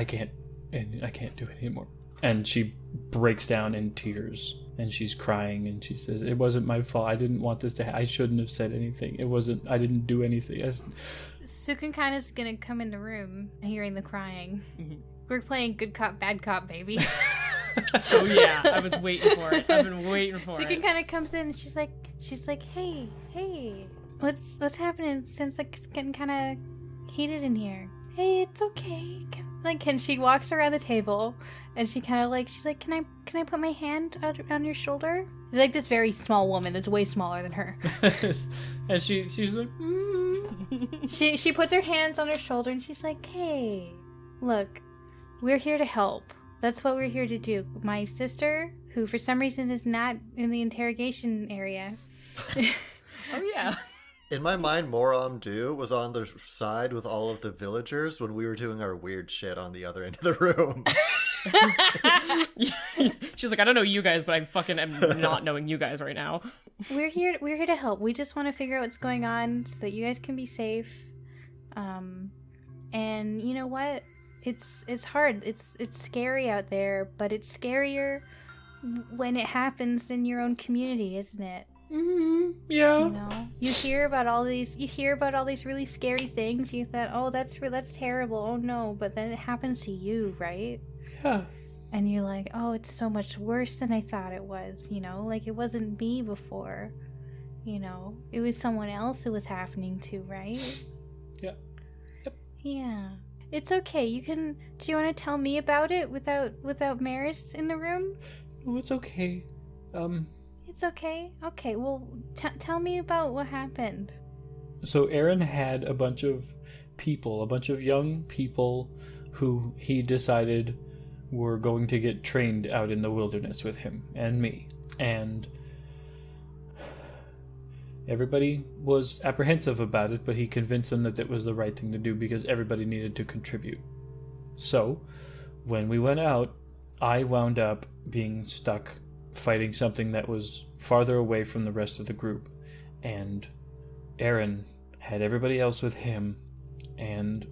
can't do it anymore. And she breaks down in tears and she's crying and she says, "It wasn't my fault. I didn't want this to happen. I shouldn't have said anything. I didn't do anything." Cukunkana's gonna come in the room hearing the crying. Mm-hmm. We're playing good cop, bad cop, baby. Oh yeah, I was waiting for it. I've been waiting for it. Cukunkana comes in and she's like, hey, what's happening? Since it's getting kind of heated in here. Hey, it's okay. And she walks around the table and she's like, can I put my hand on your shoulder? It's like this very small woman that's way smaller than her. And she's like, She puts her hands on her shoulder and she's like, hey, look, we're here to help. That's what we're here to do. My sister, who for some reason is not in the interrogation area. Oh yeah. In my mind, Moramdu was on the side with all of the villagers when we were doing our weird shit on the other end of the room. She's like, I don't know you guys, but I fucking am not knowing you guys right now. We're here to help. We just want to figure out what's going on so that you guys can be safe. And you know what? It's hard. It's scary out there, but it's scarier when it happens in your own community, isn't it? Mm-hmm. Yeah. You know, you hear about all these really scary things. You thought, oh, that's terrible. Oh no, but then it happens to you, right? Yeah. And you're like, oh, it's so much worse than I thought it was. You know, like it wasn't me before. You know, it was someone else it was happening to, right? Yeah. Yep. Yeah. It's okay. Do you want to tell me about it without Meris in the room? No, it's okay. It's okay. Okay. Well, tell me about what happened. So Aaron had a bunch of young people who he decided were going to get trained out in the wilderness with him and me. And everybody was apprehensive about it, but he convinced them that it was the right thing to do because everybody needed to contribute. So, when we went out, I wound up being stuck fighting something that was farther away from the rest of the group. And Aaron had everybody else with him, and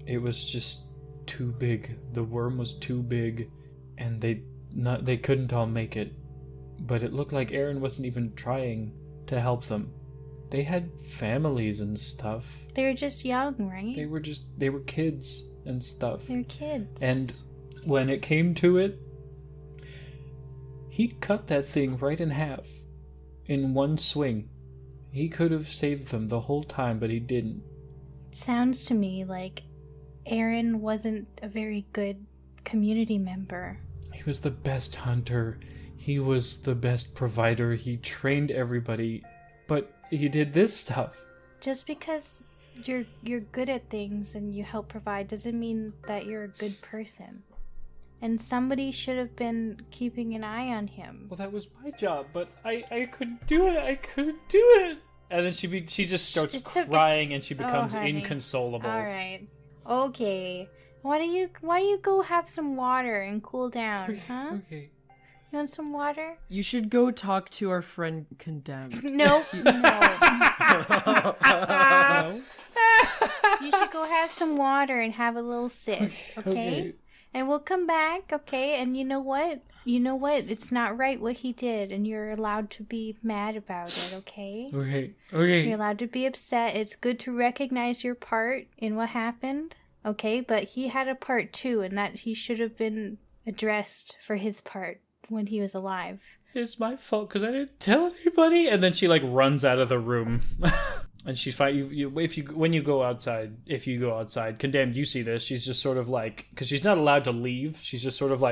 it was just too big. The worm was too big, and they couldn't all make it. But it looked like Aaron wasn't even trying to help them. They had families and stuff. They were just young, right? They were kids and stuff. They were kids. And when it came to it, he cut that thing right in half in one swing. He could have saved them the whole time, but he didn't. It sounds to me like Aaron wasn't a very good community member. He was the best hunter. He was the best provider. He trained everybody, but he did this stuff. Just because you're good at things and you help provide doesn't mean that you're a good person. And somebody should have been keeping an eye on him. Well, that was my job, but I couldn't do it. I couldn't do it. And then she just starts crying and she becomes inconsolable. All right. Okay. Why don't you go have some water and cool down, huh? Okay. You want some water? You should go talk to our friend Condemned. No. No. No? You should go have some water and have a little sip, okay? And we'll come back, okay? And you know what? It's not right what he did, and you're allowed to be mad about it, okay? Okay. You're allowed to be upset. It's good to recognize your part in what happened, okay? But he had a part too, and that he should have been addressed for his part when he was alive. It's my fault because I didn't tell anybody. And then she runs out of the room. And she's fine. When you go outside, Condemned, you see this. She's just sort of because she's not allowed to leave. She's just sort of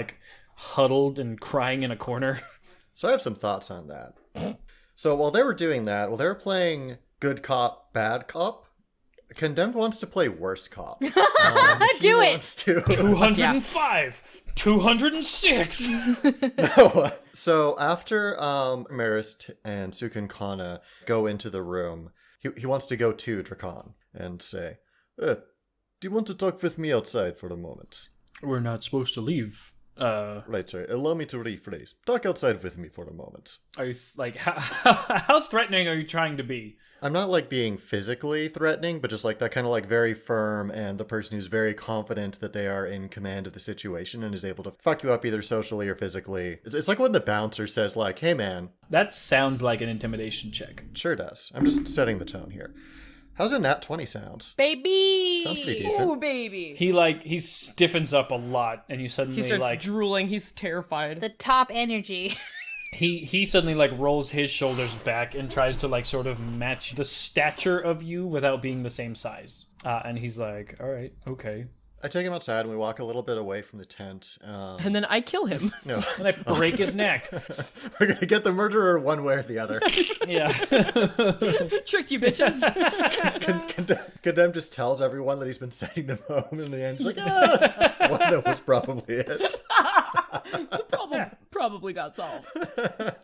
huddled and crying in a corner. So I have some thoughts on that. So while they were doing that, while they were playing good cop, bad cop, Condemned wants to play worse cop. Do it! 205! 206! No. So after Meris and Cukunkana go into the room, he wants to go to Naukon and say, do you want to talk with me outside for a moment? We're not supposed to leave. Right, sorry. Allow me to rephrase. Talk outside with me for a moment. Are you, how threatening are you trying to be? I'm not, being physically threatening, but just, that kind of, very firm and the person who's very confident that they are in command of the situation and is able to fuck you up either socially or physically. It's like when the bouncer says, hey, man. That sounds like an intimidation check. Sure does. I'm just setting the tone here. How's a nat 20 sound? Baby! Sounds pretty decent. Ooh, baby! He stiffens up a lot, and you suddenly, He starts drooling. He's terrified. The top energy. He suddenly rolls his shoulders back and tries to sort of match the stature of you without being the same size. And he's like, all right, okay. I take him outside and we walk a little bit away from the tent. And then I kill him. No. And I break his neck. We're going to get the murderer one way or the other. Yeah. Tricked you, bitches. Condemned just tells everyone that he's been sending them home. In the end, he's like, well, that was probably it. Probably got solved.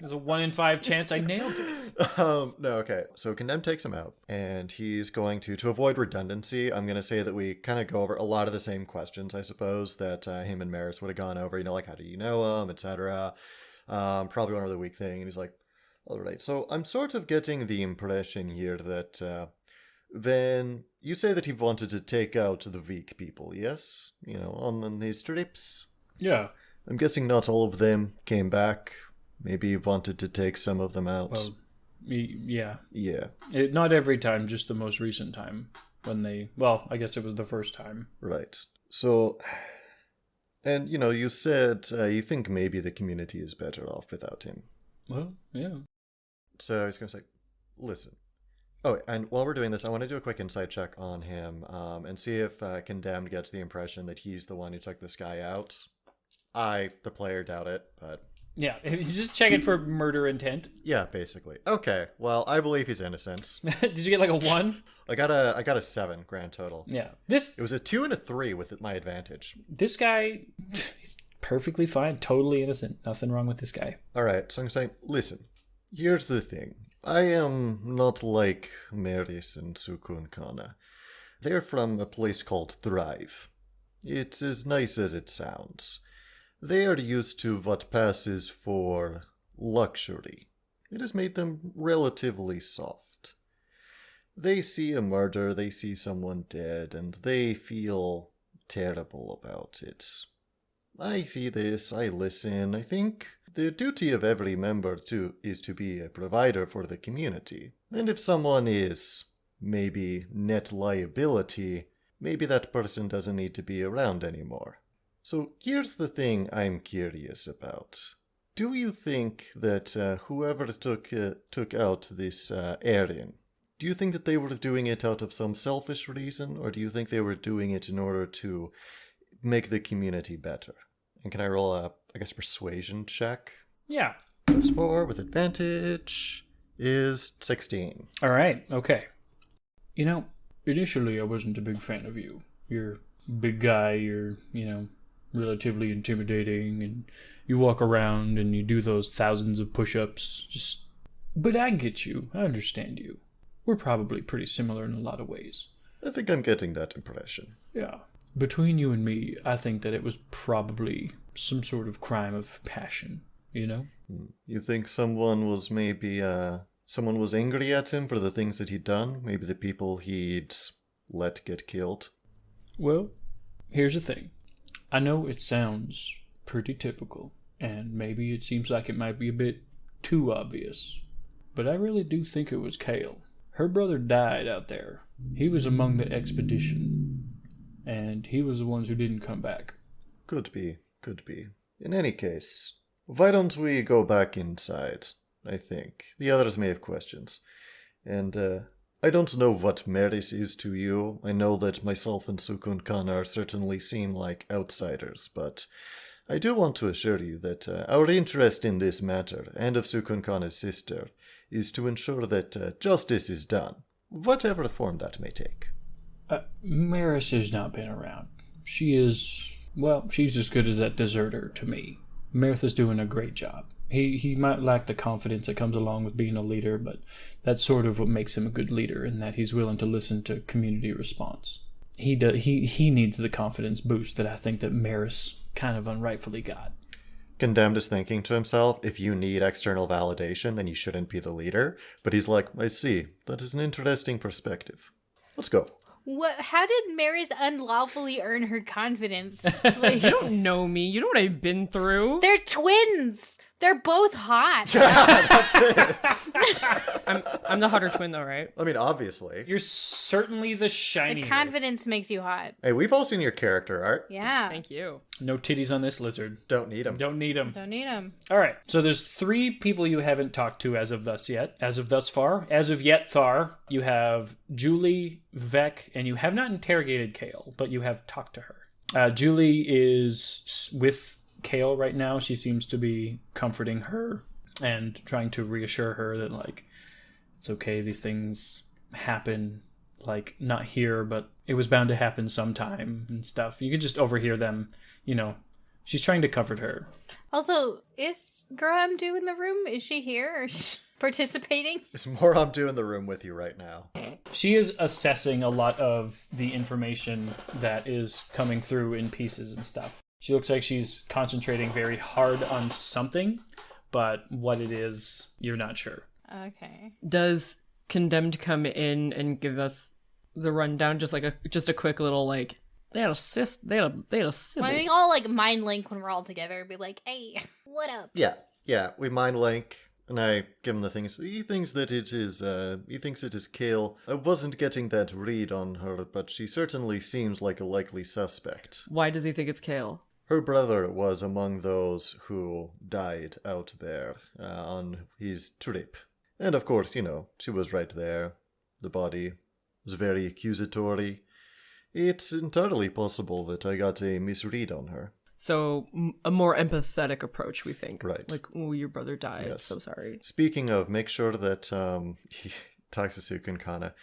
There's a 1 in 5 chance I nailed this. No, okay. So Condemned takes him out, and he's going to avoid redundancy, I'm going to say that we kind of go over a lot of the same questions, I suppose, that him and Meris would have gone over, like, how do you know him, etc. Probably one of the weak thing, and he's like, all right, so I'm sort of getting the impression here that then you say that he wanted to take out the weak people, yes? On his trips? Yeah. I'm guessing not all of them came back. Maybe he wanted to take some of them out. Well, yeah. Yeah. Not every time, just the most recent time when they... Well, I guess it was the first time. Right. So... And, you said you think maybe the community is better off without him. Well, yeah. So he's going to say, listen. Oh, and while we're doing this, I want to do a quick insight check on him and see if Condemned gets the impression that he's the one who took this guy out. I, the player, doubt it, but... Yeah, he's just checking for murder intent. Yeah, basically. Okay, well, I believe he's innocent. Did you get like a 1? I got a 7 grand total. Yeah. It was a 2 and a 3 with my advantage. This guy, he's perfectly fine, totally innocent. Nothing wrong with this guy. All right, so I'm saying, listen, here's the thing. I am not like Meris and Cukunkana. They're from a place called Thrive. It's as nice as it sounds. They are used to what passes for luxury. It has made them relatively soft. They see a murder, they see someone dead, and they feel terrible about it. I see this, I listen. I think the duty of every member is to be a provider for the community. And if someone is maybe net liability, maybe that person doesn't need to be around anymore. So here's the thing I'm curious about. Do you think that whoever took out this Aryan, do you think that they were doing it out of some selfish reason, or do you think they were doing it in order to make the community better? And can I roll a, persuasion check? Yeah. +4 with advantage is 16. All right, okay. Initially I wasn't a big fan of you. You're a big guy, you're, relatively intimidating, and you walk around and you do those thousands of push-ups. But I get you. I understand you. We're probably pretty similar in a lot of ways. I think I'm getting that impression. Yeah. Between you and me, I think that it was probably some sort of crime of passion, You think someone was someone was angry at him for the things that he'd done? Maybe the people he'd let get killed? Well, here's the thing. I know it sounds pretty typical, and maybe it seems like it might be a bit too obvious, but I really do think it was Kale. Her brother died out there. He was among the expedition, and he was the ones who didn't come back. Could be. In any case, why don't we go back inside, I think. The others may have questions. And, I don't know what Meris is to you. I know that myself and Cukunkana certainly seem like outsiders, but I do want to assure you that our interest in this matter, and of Cukunkana's sister, is to ensure that justice is done, whatever form that may take. Meris has not been around. She's as good as that deserter to me. Meritha's doing a great job. He might lack the confidence that comes along with being a leader, but that's sort of what makes him a good leader, in that he's willing to listen to community response. He needs the confidence boost that I think that Meris kind of unrightfully got. Condemned is thinking to himself, if you need external validation, then you shouldn't be the leader. But he's like, I see. That is an interesting perspective. Let's go. What? How did Meris unlawfully earn her confidence? You don't know me. You know what I've been through. They're twins. They're both hot. That's it. I'm the hotter twin, though, right? I mean, obviously. You're certainly the shiny. The confidence makes you hot. Hey, we've all seen your character art. Yeah. Thank you. No titties on this lizard. Don't need them. Don't need them. Don't need them. All right. So there's 3 people you haven't talked to as of thus far. As of yet, Thar. You have Julie, Vec, and you have not interrogated Kale, but you have talked to her. Julie is with Kale right now. She seems to be comforting her and trying to reassure her that, like, it's okay, these things happen, like, not here, but it was bound to happen sometime and stuff. You could just overhear them, She's trying to comfort her. Also, is Grimhilde in the room? Is she here or is she participating? There's more Amdu in the room with you right now. She is assessing a lot of the information that is coming through in pieces and stuff. She looks like she's concentrating very hard on something, but what it is, you're not sure. Okay. Does Condemned come in and give us the rundown? Just a quick little like they had a sibling. Well, we all like mind link when we're all together and be like, hey, what up? Yeah, we mind link, and I give him the things. He thinks that it is, he thinks it is Kale. I wasn't getting that read on her, but she certainly seems like a likely suspect. Why does he think it's Kale? Her brother was among those who died out there on his trip. And of course, she was right there. The body was very accusatory. It's entirely possible that I got a misread on her. So a more empathetic approach, we think. Right. Like, oh, your brother died. Yes. So sorry. Speaking of, make sure that he talks to Cukunkana.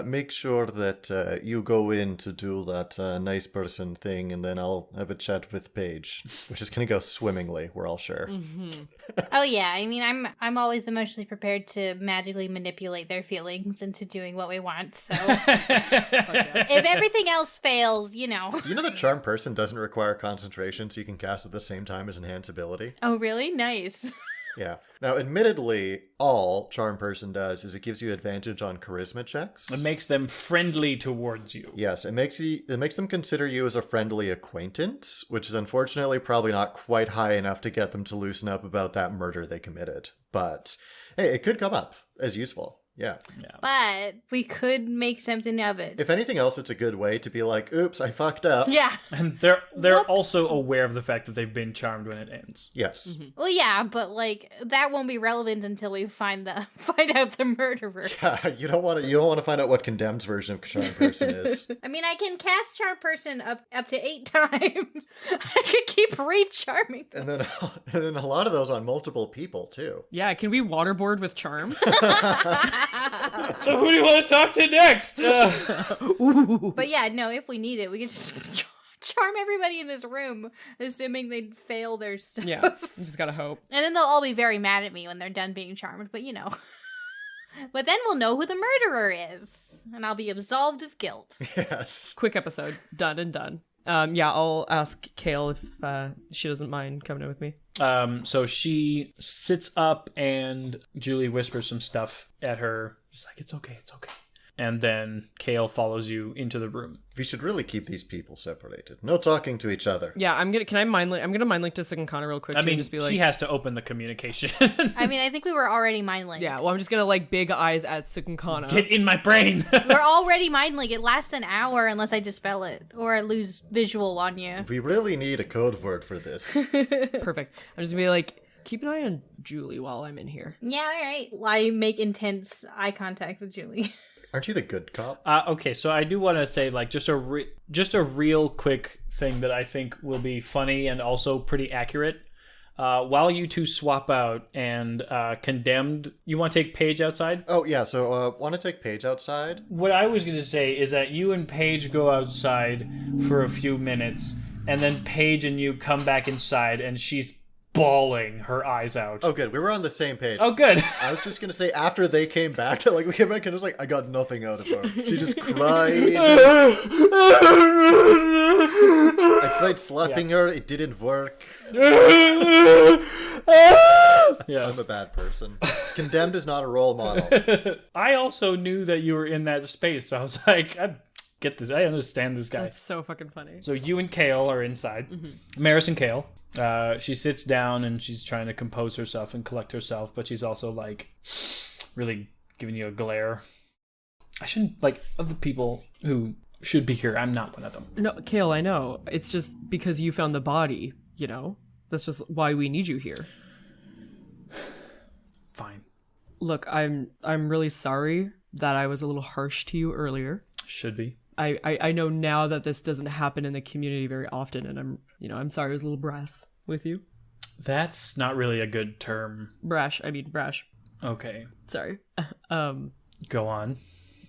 Make sure that you go in to do that nice person thing, and then I'll have a chat with Paige, which is going to go swimmingly, we're all sure. Mm-hmm. Oh yeah, I mean, I'm always emotionally prepared to magically manipulate their feelings into doing what we want. So if everything else fails, You know the charm person doesn't require concentration, so you can cast at the same time as enhance ability? Oh really? Nice. Yeah. Now, admittedly, all charm person does is it gives you advantage on charisma checks. It makes them friendly towards you. Yes, it makes them consider you as a friendly acquaintance, which is unfortunately probably not quite high enough to get them to loosen up about that murder they committed. But hey, it could come up as useful. Yeah. But we could make something of it. If anything else, it's a good way to be like, oops, I fucked up. Yeah. And they're Whoops. also aware of the fact that they've been charmed when it ends. Yes. Mm-hmm. Well, yeah, but like that won't be relevant until we find out the murderer. Yeah, you don't want to find out what Condemned's version of charm person is. I mean, I can cast charm person up to 8 times. I could keep re-charming. And then a lot of those on multiple people too. Yeah, can we waterboard with charm? So who do you want to talk to next? But yeah, no, if we need it, we can just charm everybody in this room, assuming they'd fail their stuff. Yeah, you just gotta hope. And then they'll all be very mad at me when they're done being charmed, but But then we'll know who the murderer is, and I'll be absolved of guilt. Yes. Quick episode. Done and done. Yeah, I'll ask Kale if she doesn't mind coming in with me. So she sits up and Julie whispers some stuff at her. She's like, it's okay. And then Kale follows you into the room. We should really keep these people separated. No talking to each other. Yeah, I'm gonna mind link to Cukunkana real quick. I too, mean, and just be like, she has to open the communication. I mean, I think we were already mind linked. yeah. Well, I'm just gonna like big eyes at Cukunkana. Get in my brain. We're already mind linked. It lasts an hour unless I dispel it or I lose visual on you. We really need a code word for this. Perfect. I'm just gonna be like, keep an eye on Julie while I'm in here. Yeah, all right. I make intense eye contact with Julie. Aren't you the good cop? Okay, so I do want to say like just a real quick thing that I think will be funny and also pretty accurate. While you two swap out and Condemned, you want to take Paige outside? Oh, yeah, so want to take Paige outside? What I was going to say is that you and Paige go outside for a few minutes, and then Paige and you come back inside, and she's bawling her eyes out. Oh, good. We were on the same page. Oh, good. I was just going to say, after they came back, we came back and it was like, I got nothing out of her. She just cried. I tried slapping her. It didn't work. Yeah. I'm a bad person. Condemned is not a role model. I also knew that you were in that space, so I was like, I get this. I understand this guy. That's so fucking funny. So you and Kale are inside. Meris and Kale. She sits down and she's trying to compose herself and collect herself, but she's also like really giving you a glare. I shouldn't, like, of the people who should be here, I'm not one of them. No, Kale, I know. It's just because you found the body, That's just why we need you here. Fine. Look, I'm really sorry that I was a little harsh to you earlier. Should be. I know now that this doesn't happen in the community very often, and I'm sorry I was a little brash with you. That's not really a good term. Brash. Okay. Sorry. Go on.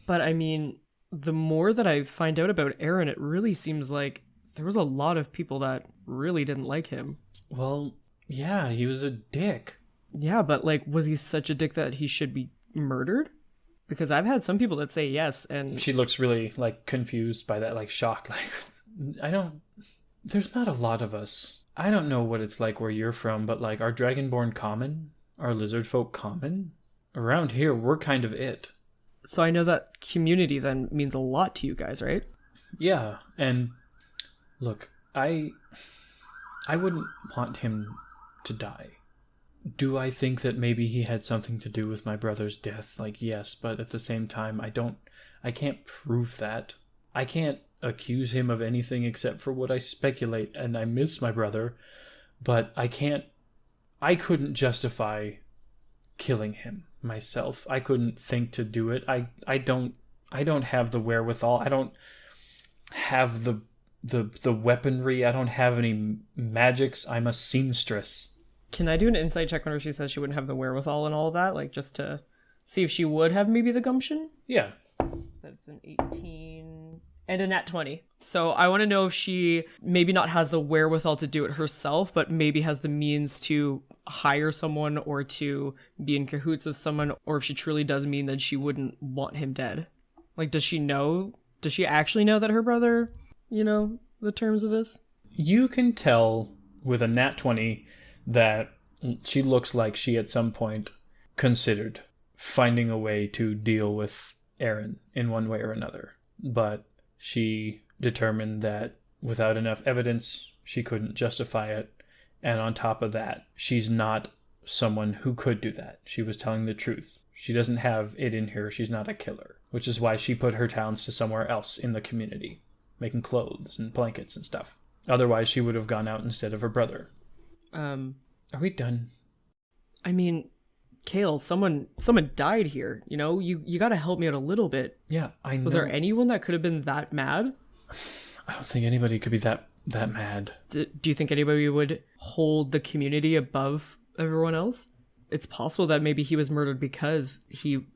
But I mean, the more that I find out about Aaron, it really seems like There was a lot of people that really didn't like him. Well, yeah, he was a dick. Yeah, but like, was he such a dick that he should be murdered? Because I've had some people that say yes, and She looks really, like, confused by that, like, shocked. Like, there's not a lot of us. I don't know what it's like where you're from, but, like, are Dragonborn common? Are lizard folk common? Around here, we're kind of it. so I know that community then means a lot to you guys, right? Yeah, and look, I wouldn't want him to die. Do I think that maybe he had something to do with my brother's death? Like, yes, but at the same time, I can't prove that. I can't accuse him of anything except for what I speculate, and I miss my brother, but I couldn't justify killing him myself. I couldn't think to do it. I don't have the wherewithal. I don't have the weaponry. I don't have any magics. I'm a seamstress. Can I do an insight check whenever she says she wouldn't have the wherewithal and all of that? Like, just to see if she would have maybe the gumption? Yeah. That's an 18 and a nat 20. So I want to know if she maybe not has the wherewithal to do it herself, but maybe has the means to hire someone or to be in cahoots with someone, or if she truly does mean that she wouldn't want him dead. Like, does she actually know that her brother, the terms of this? You can tell with a nat 20 that she looks like she at some point considered finding a way to deal with Aaron in one way or another. But she determined that without enough evidence, she couldn't justify it. And on top of that, she's not someone who could do that. She was telling the truth. She doesn't have it in her. She's not a killer, which is why she put her talents to somewhere else in the community, making clothes and blankets and stuff. Otherwise, she would have gone out instead of her brother. Are we done? I mean, Kale, someone died here. You got to help me out a little bit. Yeah, I know. Was there anyone that could have been that mad? I don't think anybody could be that mad. Do you think anybody would hold the community above everyone else? It's possible that maybe he was murdered because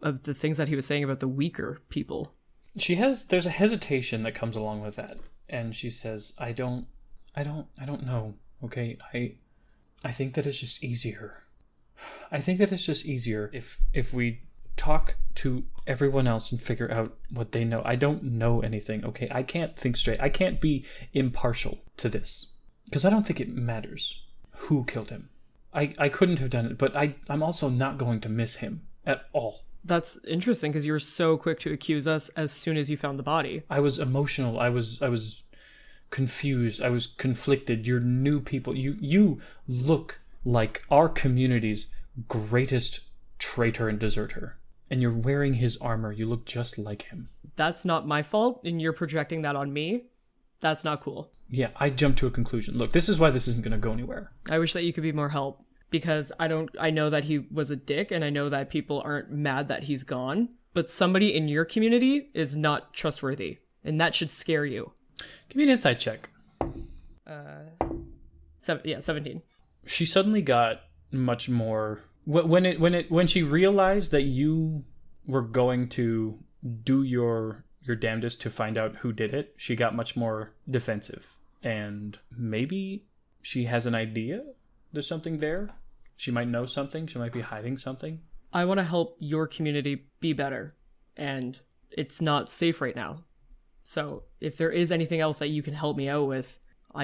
of the things that he was saying about the weaker people. There's a hesitation that comes along with that, and she says, I don't know. Okay, I think that it's just easier. I think that it's just easier if we talk to everyone else and figure out what they know. I don't know anything, okay? I can't think straight. I can't be impartial to this. Because I don't think it matters who killed him. I couldn't have done it, but I'm also not going to miss him at all. That's interesting, because you were so quick to accuse us as soon as you found the body. I was emotional. I was confused. I was conflicted. You're new people. You look like our community's greatest traitor and deserter. And you're wearing his armor. You look just like him. That's not my fault, and you're projecting that on me. That's not cool. Yeah, I jumped to a conclusion. Look, this is why this isn't going to go anywhere. I wish that you could be more help, because I know that he was a dick, and I know that people aren't mad that he's gone, but somebody in your community is not trustworthy, and that should scare you. Give me an insight check. 17. She suddenly got much more when she realized that you were going to do your damnedest to find out who did it. She got much more defensive, and maybe she has an idea. There's something there. She might know something. She might be hiding something. I want to help your community be better, and it's not safe right now. So if there is anything else that you can help me out with,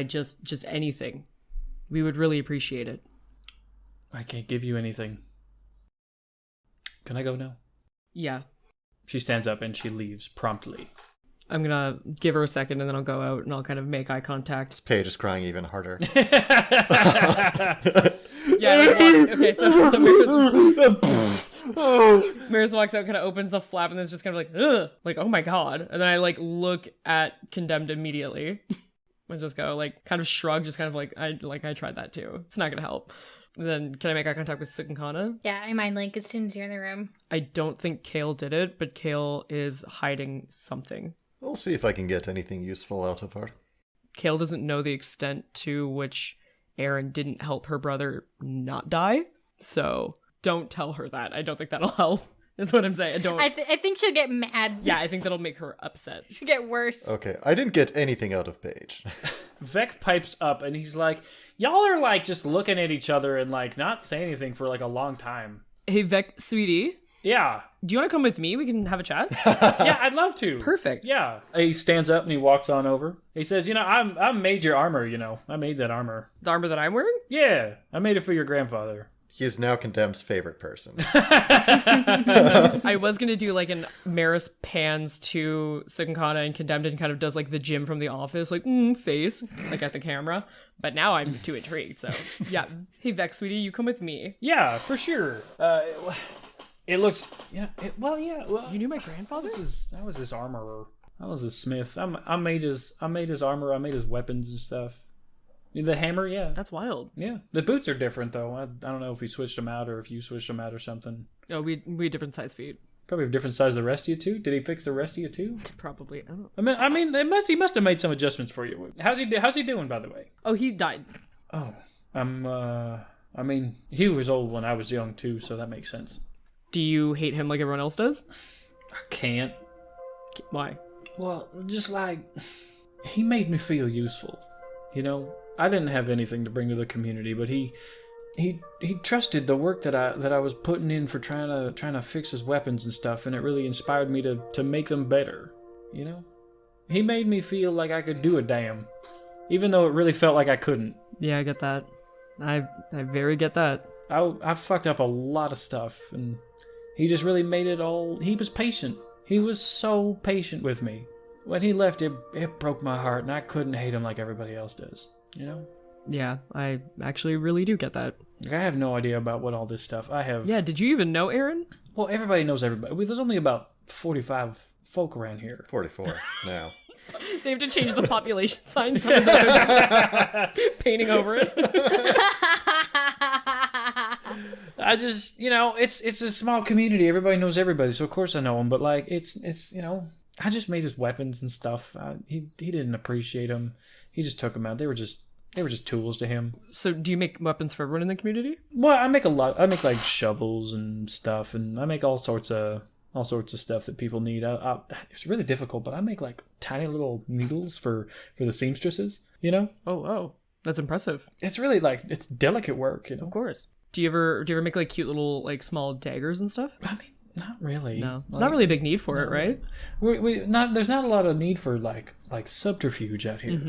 just anything, we would really appreciate it. I can't give you anything. Can I go now? Yeah. She stands up and she leaves promptly. I'm gonna give her a second, and then I'll go out and I'll kind of make eye contact. Paige is crying even harder. Yeah. Okay, so Meris walks out, kind of opens the flap, and then it's just kind of like, ugh, like, oh my god. And then I look at Condemned immediately, and just go kind of shrug, just kind of I tried that too. It's not gonna help. Then can I make eye contact with Cukunkana? Yeah, I mind link as soon as you're in the room. I don't think Kale did it, but Kale is hiding something. I'll see if I can get anything useful out of her. Kale doesn't know the extent to which Aaron didn't help her brother not die, so don't tell her that. I don't think that'll help. That's what I'm saying. Don't. I think she'll get mad. Yeah, I think that'll make her upset. She'll get worse. Okay, I didn't get anything out of Paige. Vec pipes up and he's like, y'all are like just looking at each other and like not saying anything for like a long time. Hey, Vec, sweetie, Yeah. do you want to come with me? We can have a chat. Yeah, I'd love to. Perfect. Yeah. He stands up and he walks on over. He says, I made your armor, I made that armor. The armor that I'm wearing? Yeah, I made it for your grandfather. He is now Condemned's favorite person. I was going to do like an Meris pans to Cukunkana and Condemned and kind of does like the Jim from The Office, like face, like at the camera. But now I'm too intrigued. So yeah. Hey, Vec, sweetie, you come with me. Yeah, for sure. It looks, yeah. Well, You knew my grandfather? That was his armorer. I was his smith. I made his armor. I made his weapons and stuff. The hammer, yeah. That's wild. Yeah. The boots are different though. I don't know if we switched them out or if you switched them out or something. Oh, we had different size feet. Probably have different size the rest of you too.Id he fix the rest of you too? Probably. I don't know. I mean, he must have made some adjustments for you. How's he doing, by the way? Oh, he died. Oh, I mean, he was old when I was young too, so that makes sense. Do you hate him like everyone else does? I can't. Why? Well, just like he made me feel useful. I didn't have anything to bring to the community, but he trusted the work that I was putting in for trying to fix his weapons and stuff, and it really inspired me to make them better. He made me feel like I could do a damn, even though it really felt like I couldn't. Yeah, I get that. I very get that. I fucked up a lot of stuff, and he just really made it all. He was patient. He was so patient with me. When he left, it broke my heart, and I couldn't hate him like everybody else does. Yeah, I actually really do get that. I have no idea about what all this stuff. Yeah, did you even know Aaron? Well, everybody knows everybody. There's only about 45 folk around here. 44 now. They have to change the population sign. Someone's over painting over it. I just, it's a small community. Everybody knows everybody, so of course I know him. But like, it's I just made his weapons and stuff. He didn't appreciate them. He just took them out. They were just tools to him. So do you make weapons for everyone in the community? Well, I make a lot. I make like shovels and stuff, and I make all sorts of stuff that people need. It's really difficult, but I make like tiny little needles for the seamstresses. Oh, that's impressive. It's really like it's delicate work. Of course. Do you ever make like cute little like small daggers and stuff? I mean, not really. No, not really a big need for it, right? There's not a lot of need for like subterfuge out here.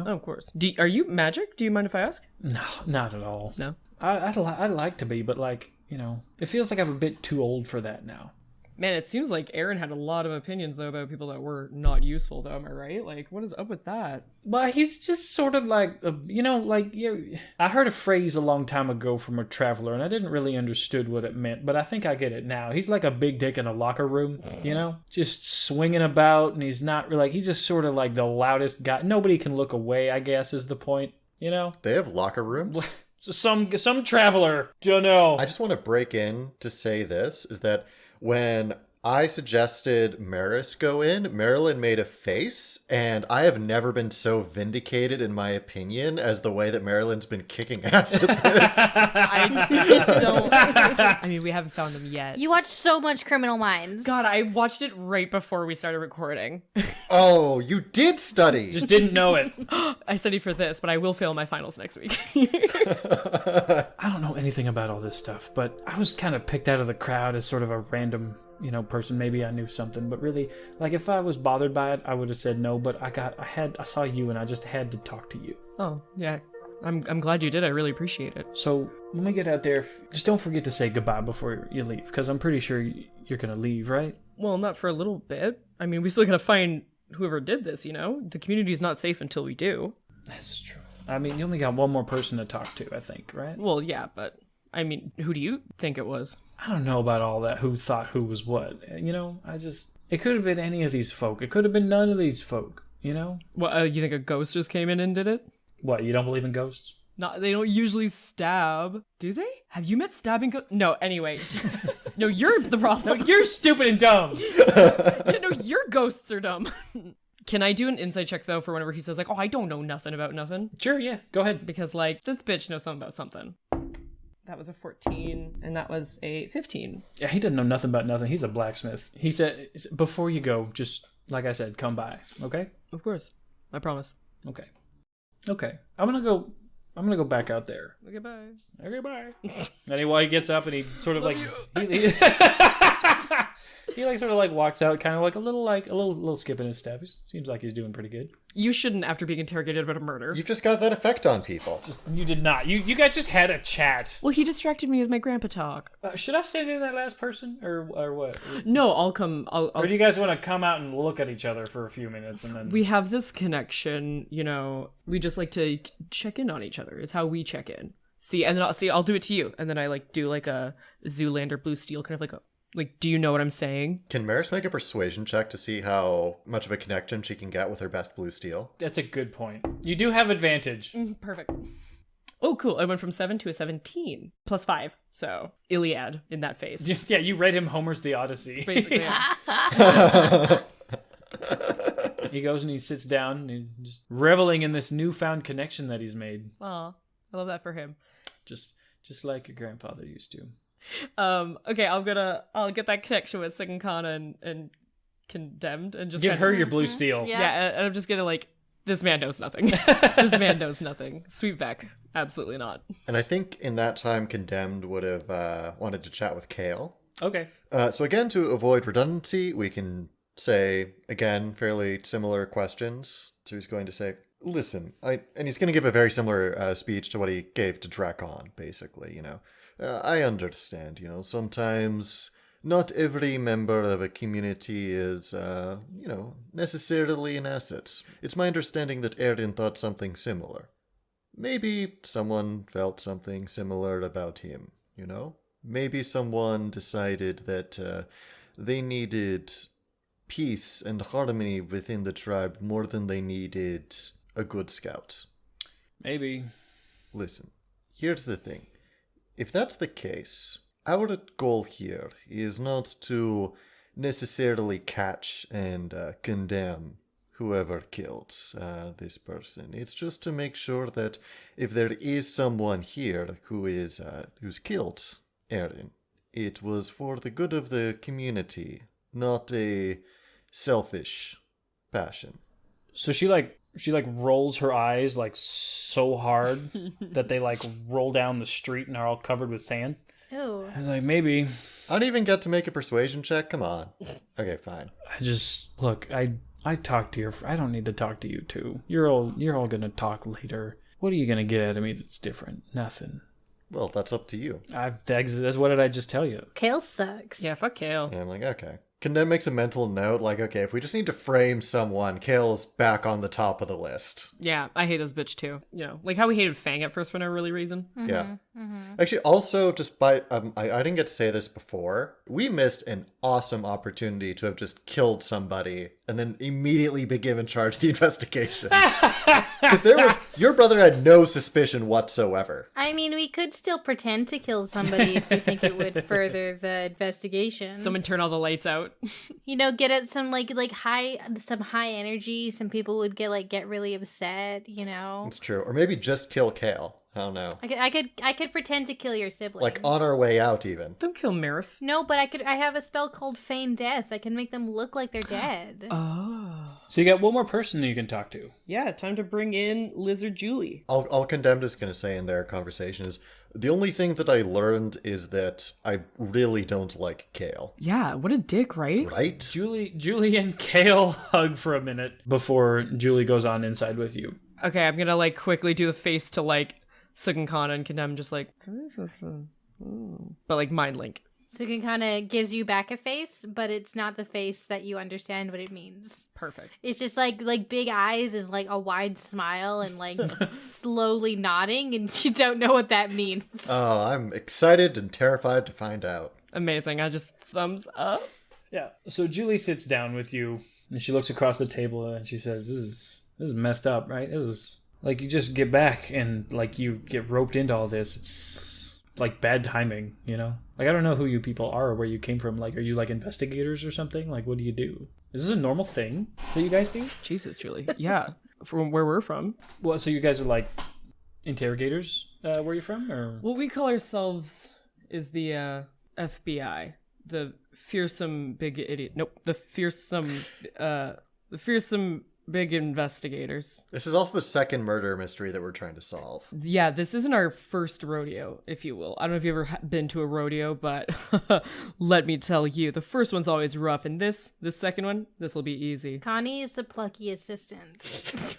Oh, of course. Are you magic? Do you mind if I ask? No, not at all. No. I'd like to be, but like it feels like I'm a bit too old for that now. Man, it seems like Aaron had a lot of opinions, though, about people that were not useful, though. Am I right? Like, what is up with that? Well, he's just sort of like, I heard a phrase a long time ago from a traveler, and I didn't really understood what it meant, but I think I get it now. He's like a big dick in a locker room, just swinging about, and he's not really, he's just sort of like the loudest guy. Nobody can look away, I guess, is the point, They have locker rooms? So some traveler, I just want to break in to say this, is that when I suggested Meris go in, Marilyn made a face, and I have never been so vindicated in my opinion as the way that Marilyn's been kicking ass at this. I mean, we haven't found them yet. You watch so much Criminal Minds. God, I watched it right before we started recording. Oh, you did study. just didn't know it. I studied for this, but I will fail my finals next week. I don't know anything about all this stuff, but I was kind of picked out of the crowd as sort of a random person. Maybe I knew something, but really, like, if I was bothered by it, I would have said no, but I saw you and I just had to talk to you. Oh, yeah. I'm glad you did. I really appreciate it. So when we get out there, just don't forget to say goodbye before you leave, because I'm pretty sure you're going to leave, right? Well, not for a little bit. I mean, we still got to find whoever did this, The community's not safe until we do. That's true. I mean, you only got one more person to talk to, I think, right? Well, yeah, but I mean, who do you think it was? I don't know about all that, who thought who was what. It could have been any of these folk. It could have been none of these folk, Well, you think a ghost just came in and did it? What, you don't believe in ghosts? No, they don't usually stab. Do they? Have you met stabbing ghosts? No, anyway. No, you're the problem. No, you're stupid and dumb. No, your ghosts are dumb. Can I do an insight check, though, for whenever he says, like, oh, I don't know nothing about nothing? Sure, yeah. Go ahead. Because, like, this bitch knows something about something. That was a 14, and that was a 15. Yeah, he doesn't know nothing about nothing. He's a blacksmith. He said, before you go, just, like I said, come by, okay? Of course. I promise. Okay. I'm gonna go back out there. Okay, bye. Okay, bye. Anyway, he gets up and he sort of he like sort of like walks out, kind of like a little skip in his step. He seems like he's doing pretty good. You shouldn't, after being interrogated about a murder. You've just got that effect on people. You did not. You guys just had a chat. Well, he distracted me as my grandpa talk. Should I say to that last person or what? No, I'll come. Or do you guys want to come out and look at each other for a few minutes and then? We have this connection, you know. We just like to check in on each other. It's how we check in. See, and then I'll do it to you, and then I like do like a Zoolander blue steel kind of like a. Like, do you know what I'm saying? Can Meris make a persuasion check to see how much of a connection she can get with her best blue steel? That's a good point. You do have advantage. Perfect. Oh, cool. I went from 7 to a 17. Plus 5. So, Iliad in that phase. Yeah, you read him Homer's The Odyssey. Basically, yeah. He goes and he sits down and he's just reveling in this newfound connection that he's made. Aw, I love that for him. Just like your grandfather used to. Okay, I'll get that connection with Cukunkana and Condemned and just give her your blue steel. Yeah, and I'm just gonna like, this man knows nothing. This man knows nothing. Sweet Beck, absolutely not. And I think in that time, Condemned would have wanted to chat with Kale. Okay. So again, to avoid redundancy, we can say, again, fairly similar questions. So he's going to say, listen, and he's going to give a very similar speech to what he gave to Drakon, basically, you know. I understand, you know, sometimes not every member of a community is, necessarily an asset. It's my understanding that Erin thought something similar. Maybe someone felt something similar about him, you know? Maybe someone decided that they needed peace and harmony within the tribe more than they needed a good scout. Maybe. Listen, here's the thing. If that's the case, our goal here is not to necessarily catch and condemn whoever killed this person. It's just to make sure that if there is someone here who's killed Erin, it was for the good of the community, not a selfish passion. So she rolls her eyes like so hard that they like roll down the street and are all covered with sand. Ew. I was like, maybe. I don't even get to make a persuasion check. Come on. Okay, fine. I just look. I talked to I don't need to talk to you two. You're all gonna talk later. What are you gonna get out of me that's different? Nothing. Well, that's up to you. That's what did I just tell you? Kale sucks. Yeah, fuck Kale. And I'm like, okay. Condemn makes a mental note, like, okay, if we just need to frame someone, Kale's back on the top of the list. Yeah, I hate this bitch too. You know, like how we hated Fang at first for no really reason. Mm-hmm, Yeah. Mm-hmm. Actually, also, just by, I didn't get to say this before, we missed an awesome opportunity to have just killed somebody and then immediately be given charge of the investigation. Because your brother had no suspicion whatsoever. I mean, we could still pretend to kill somebody if we think it would further the investigation. Someone turn all the lights out. You know, get at some high energy. Some people would get really upset. You know, It's true. Or maybe just kill Kale. I don't know. I could pretend to kill your sibling. Like on our way out, even. Don't kill Meris. No, but I have a spell called Feign Death. I can make them look like they're dead. Oh. So you got one more person that you can talk to. Yeah, time to bring in Lizard Julie. All Condemned is going to say in their conversation is, the only thing that I learned is that I really don't like Kale. Yeah, what a dick, right? Right? Julie and Kale hug for a minute before Julie goes on inside with you. Okay, I'm gonna quickly do the face to Cukunkana and Condemn, just but mind link. So it can kind of gives you back a face, but it's not the face that you understand what it means. Perfect. It's just like big eyes and a wide smile and slowly nodding, and you don't know what that means. Oh, I'm excited and terrified to find out. Amazing. I just thumbs up. Yeah. So Julie sits down with you and she looks across the table and she says, This is messed up, right? This is you just get back and you get roped into all this. It's bad timing, you know? I don't know who you people are or where you came from. Are you investigators or something? What do you do? Is this a normal thing that you guys do? Jesus, Julie. Yeah, from where we're from. Well, so you guys are interrogators where you're from, or What we call ourselves is the FBI, the fearsome big idiot. Nope, the fearsome big investigators. This is also the second murder mystery that we're trying to solve. Yeah, this isn't our first rodeo, if you will. I don't know if you've ever been to a rodeo, but let me tell you, the first one's always rough, and this second one, this will be easy. Connie is the plucky assistant.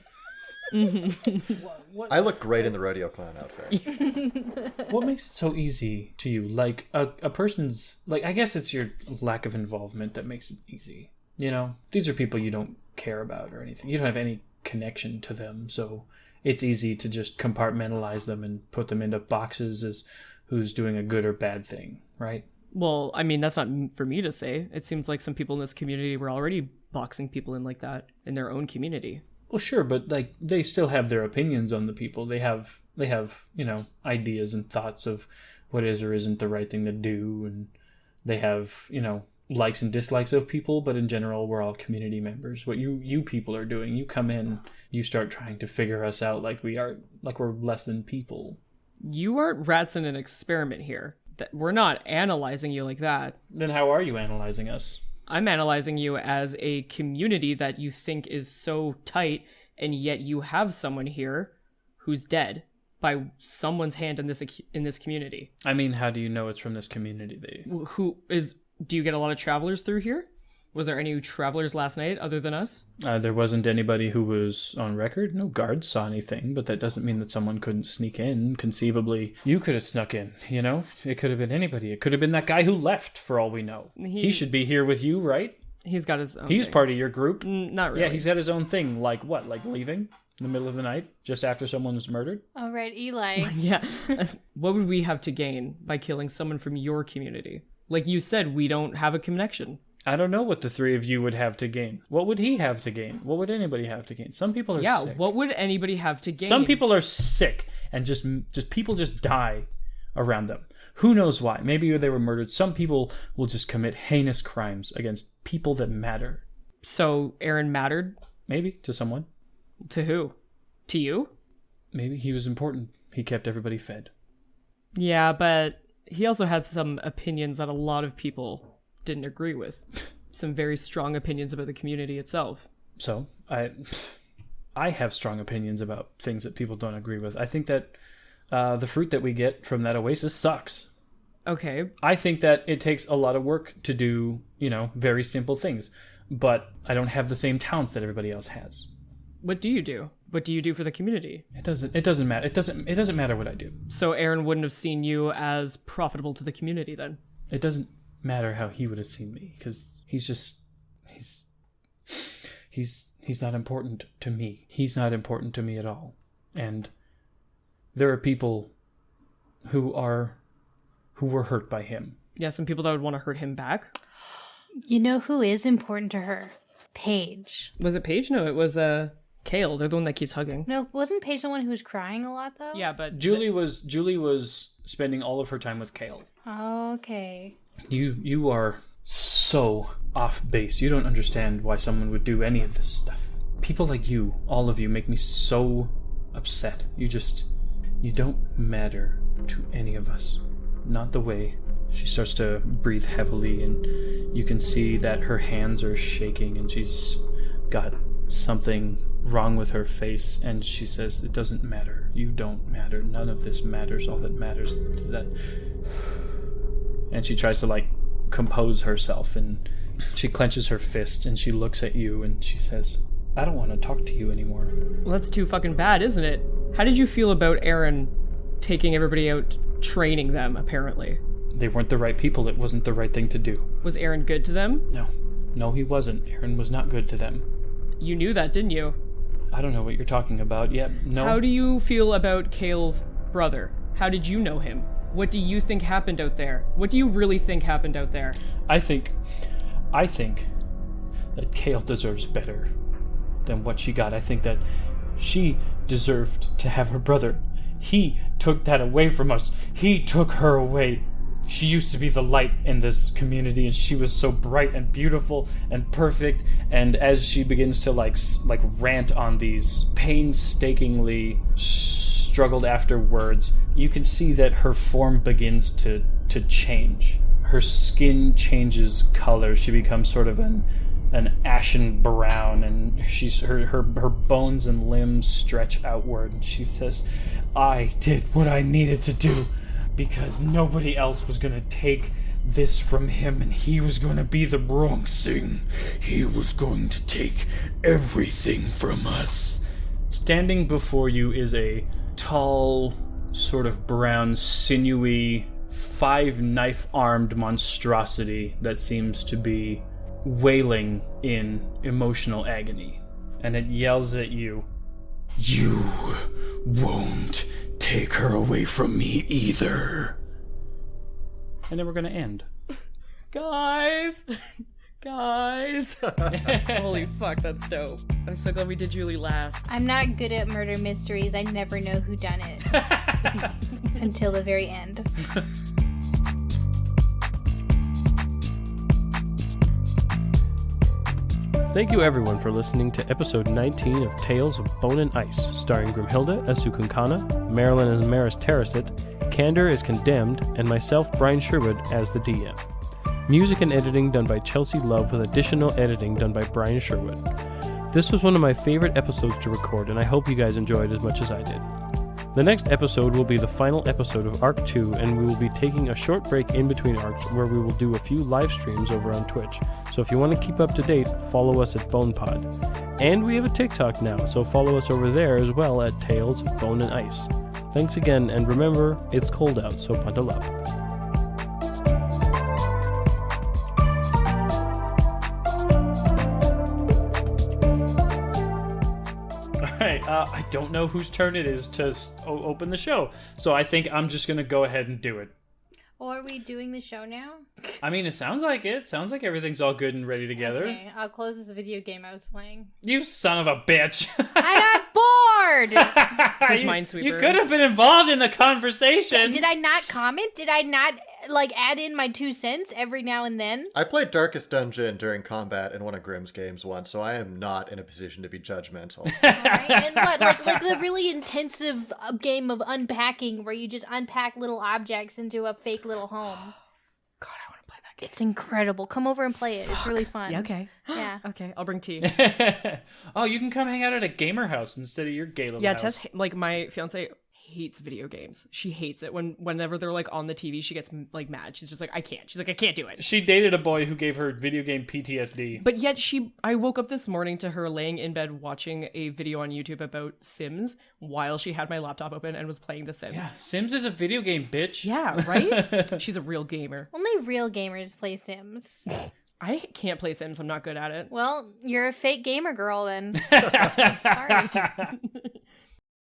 I look great in the rodeo clown outfit. what makes it so easy to you? Like a person's, like, I guess it's your lack of involvement that makes it easy. You know, these are people you don't care about or anything. You don't have any connection to them, so it's easy to just compartmentalize them and put them into boxes as who's doing a good or bad thing, right? Well, I mean, that's not for me to say. It seems like some people in this community were already boxing people in like that in their own community. Well, sure, but like they still have their opinions on the people. They have, you know, ideas and thoughts of what is or isn't the right thing to do, and they have, you know, likes and dislikes of people, but in general, we're all community members. What you people are doing, you come in, you start trying to figure us out like we're less than people. You aren't rats in an experiment here. We're not analyzing you like that. Then how are you analyzing us? I'm analyzing you as a community that you think is so tight, and yet you have someone here who's dead by someone's hand in this community. I mean, how do you know it's from this community? Do you get a lot of travelers through here? Was there any travelers last night other than us? There wasn't anybody who was on record. No guards saw anything, but that doesn't mean that someone couldn't sneak in. Conceivably, you could have snuck in, you know? It could have been anybody. It could have been that guy who left, for all we know. He should be here with you, right? He's got his own He's thing. part of your group. Not really. Yeah, he's got his own thing. Like what? Like leaving in the middle of the night just after someone was murdered? All right, Eli. Yeah. What would we have to gain by killing someone from your community? Like you said, we don't have a connection. I don't know what the three of you would have to gain. What would he have to gain? What would anybody have to gain? Some people are sick. What would anybody have to gain? Some people are sick and just people just die around them. Who knows why? Maybe they were murdered. Some people will just commit heinous crimes against people that matter. So Aaron mattered? Maybe to someone. To who? To you? Maybe he was important. He kept everybody fed. Yeah, but he also had some opinions that a lot of people didn't agree with. Some very strong opinions about the community itself. So, I have strong opinions about things that people don't agree with. I think that the fruit that we get from that oasis sucks. Okay. I think that it takes a lot of work to do, you know, very simple things. But I don't have the same talents that everybody else has. What do you do? What do you do for the community? It doesn't matter. It doesn't matter what I do. So Aaron wouldn't have seen you as profitable to the community then? It doesn't matter how he would have seen me, because he's not important to me. He's not important to me at all. And there are people who were hurt by him. Yeah, some people that would want to hurt him back. You know who is important to her? Paige. Was it Paige? No, it was Kale. They're the one that keeps hugging. No, wasn't Paige the one who was crying a lot though? Yeah, but Julie was spending all of her time with Kale. Okay. You are so off base. You don't understand why someone would do any of this stuff. People like you, all of you, make me so upset. You don't matter to any of us. Not the way. She starts to breathe heavily, and you can see that her hands are shaking, and she's got something wrong with her face, and she says, "It doesn't matter. You don't matter. None of this matters. All that matters is that..." And she tries to, like, compose herself, and she clenches her fist, and she looks at you, and she says, "I don't want to talk to you anymore." well, that's too fucking bad, isn't it? How did you feel about Aaron taking everybody out, training them, apparently? They weren't the right people. It wasn't the right thing to do. Was Aaron good to them? No, he wasn't. Aaron was not good to them. You knew that, didn't you? I don't know what you're talking about. Yeah, no. How do you feel about Kale's brother? How did you know him? What do you think happened out there? What do you really think happened out there? I think that Kale deserves better than what she got. I think that she deserved to have her brother. He took that away from us. He took her away. She used to be the light in this community, and she was so bright and beautiful and perfect. And as she begins to like rant on these painstakingly struggled after words, you can see that her form begins to change. Her skin changes color. She becomes sort of an ashen brown, and her bones and limbs stretch outward. And she says, I did what I needed to do because nobody else was going to take this from him, and he was going to be the wrong thing. He was going to take everything from us. Standing before you is a tall, sort of brown, sinewy, 5-knife-armed monstrosity that seems to be wailing in emotional agony. And it yells at you, You won't take her away from me either. And then we're going to end. Guys! Holy fuck, that's dope. I'm so glad we did Julie last. I'm not good at murder mysteries. I never know who done it. Until the very end. Thank you everyone for listening to episode 19 of Tales of Bone and Ice, starring Grimhilde as Cukunkana, Marilyn as Meris, Candor is Condemned, and myself, Brian Sherwood, as the DM. Music and editing done by Chelsea Love, with additional editing done by Brian Sherwood. This was one of my favorite episodes to record, and I hope you guys enjoyed as much as I did. The next episode will be the final episode of Arc 2, and we will be taking a short break in between arcs where we will do a few live streams over on Twitch. So if you want to keep up to date, follow us at BonePod. And we have a TikTok now, so follow us over there as well at Tales of Bone and Ice. Thanks again, and remember, it's cold out, so bundle up. I don't know whose turn it is to open the show, so I think I'm just going to go ahead and do it. Or are we doing the show now? I mean, it sounds like it. Sounds like everything's all good and ready together. Okay, I'll close this video game I was playing. You son of a bitch. I got bored! This is Minesweeper. You could have been involved in the conversation. Did I not comment? Did I not, add in my 2 cents every now and then? I played Darkest Dungeon during combat in one of Grimm's games once, so I am not in a position to be judgmental. Alright, and what? Like the really intensive game of unpacking where you just unpack little objects into a fake little home. God, I want to play that game. It's incredible. Come over and play it. It's really fun. Yeah, okay. Yeah. Okay, I'll bring tea. Oh, you can come hang out at a gamer house instead of your gay little Yeah, house. Tess, my fiance hates video games. She hates it. Whenever they're on the TV, she gets mad. She's just I can't. She's like, I can't do it. She dated a boy who gave her video game PTSD. But yet I woke up this morning to her laying in bed watching a video on YouTube about Sims while she had my laptop open and was playing The Sims. Yeah, Sims is a video game, bitch. Yeah, right? She's a real gamer. Only real gamers play Sims. I can't play Sims. I'm not good at it. Well, you're a fake gamer girl then. Sorry.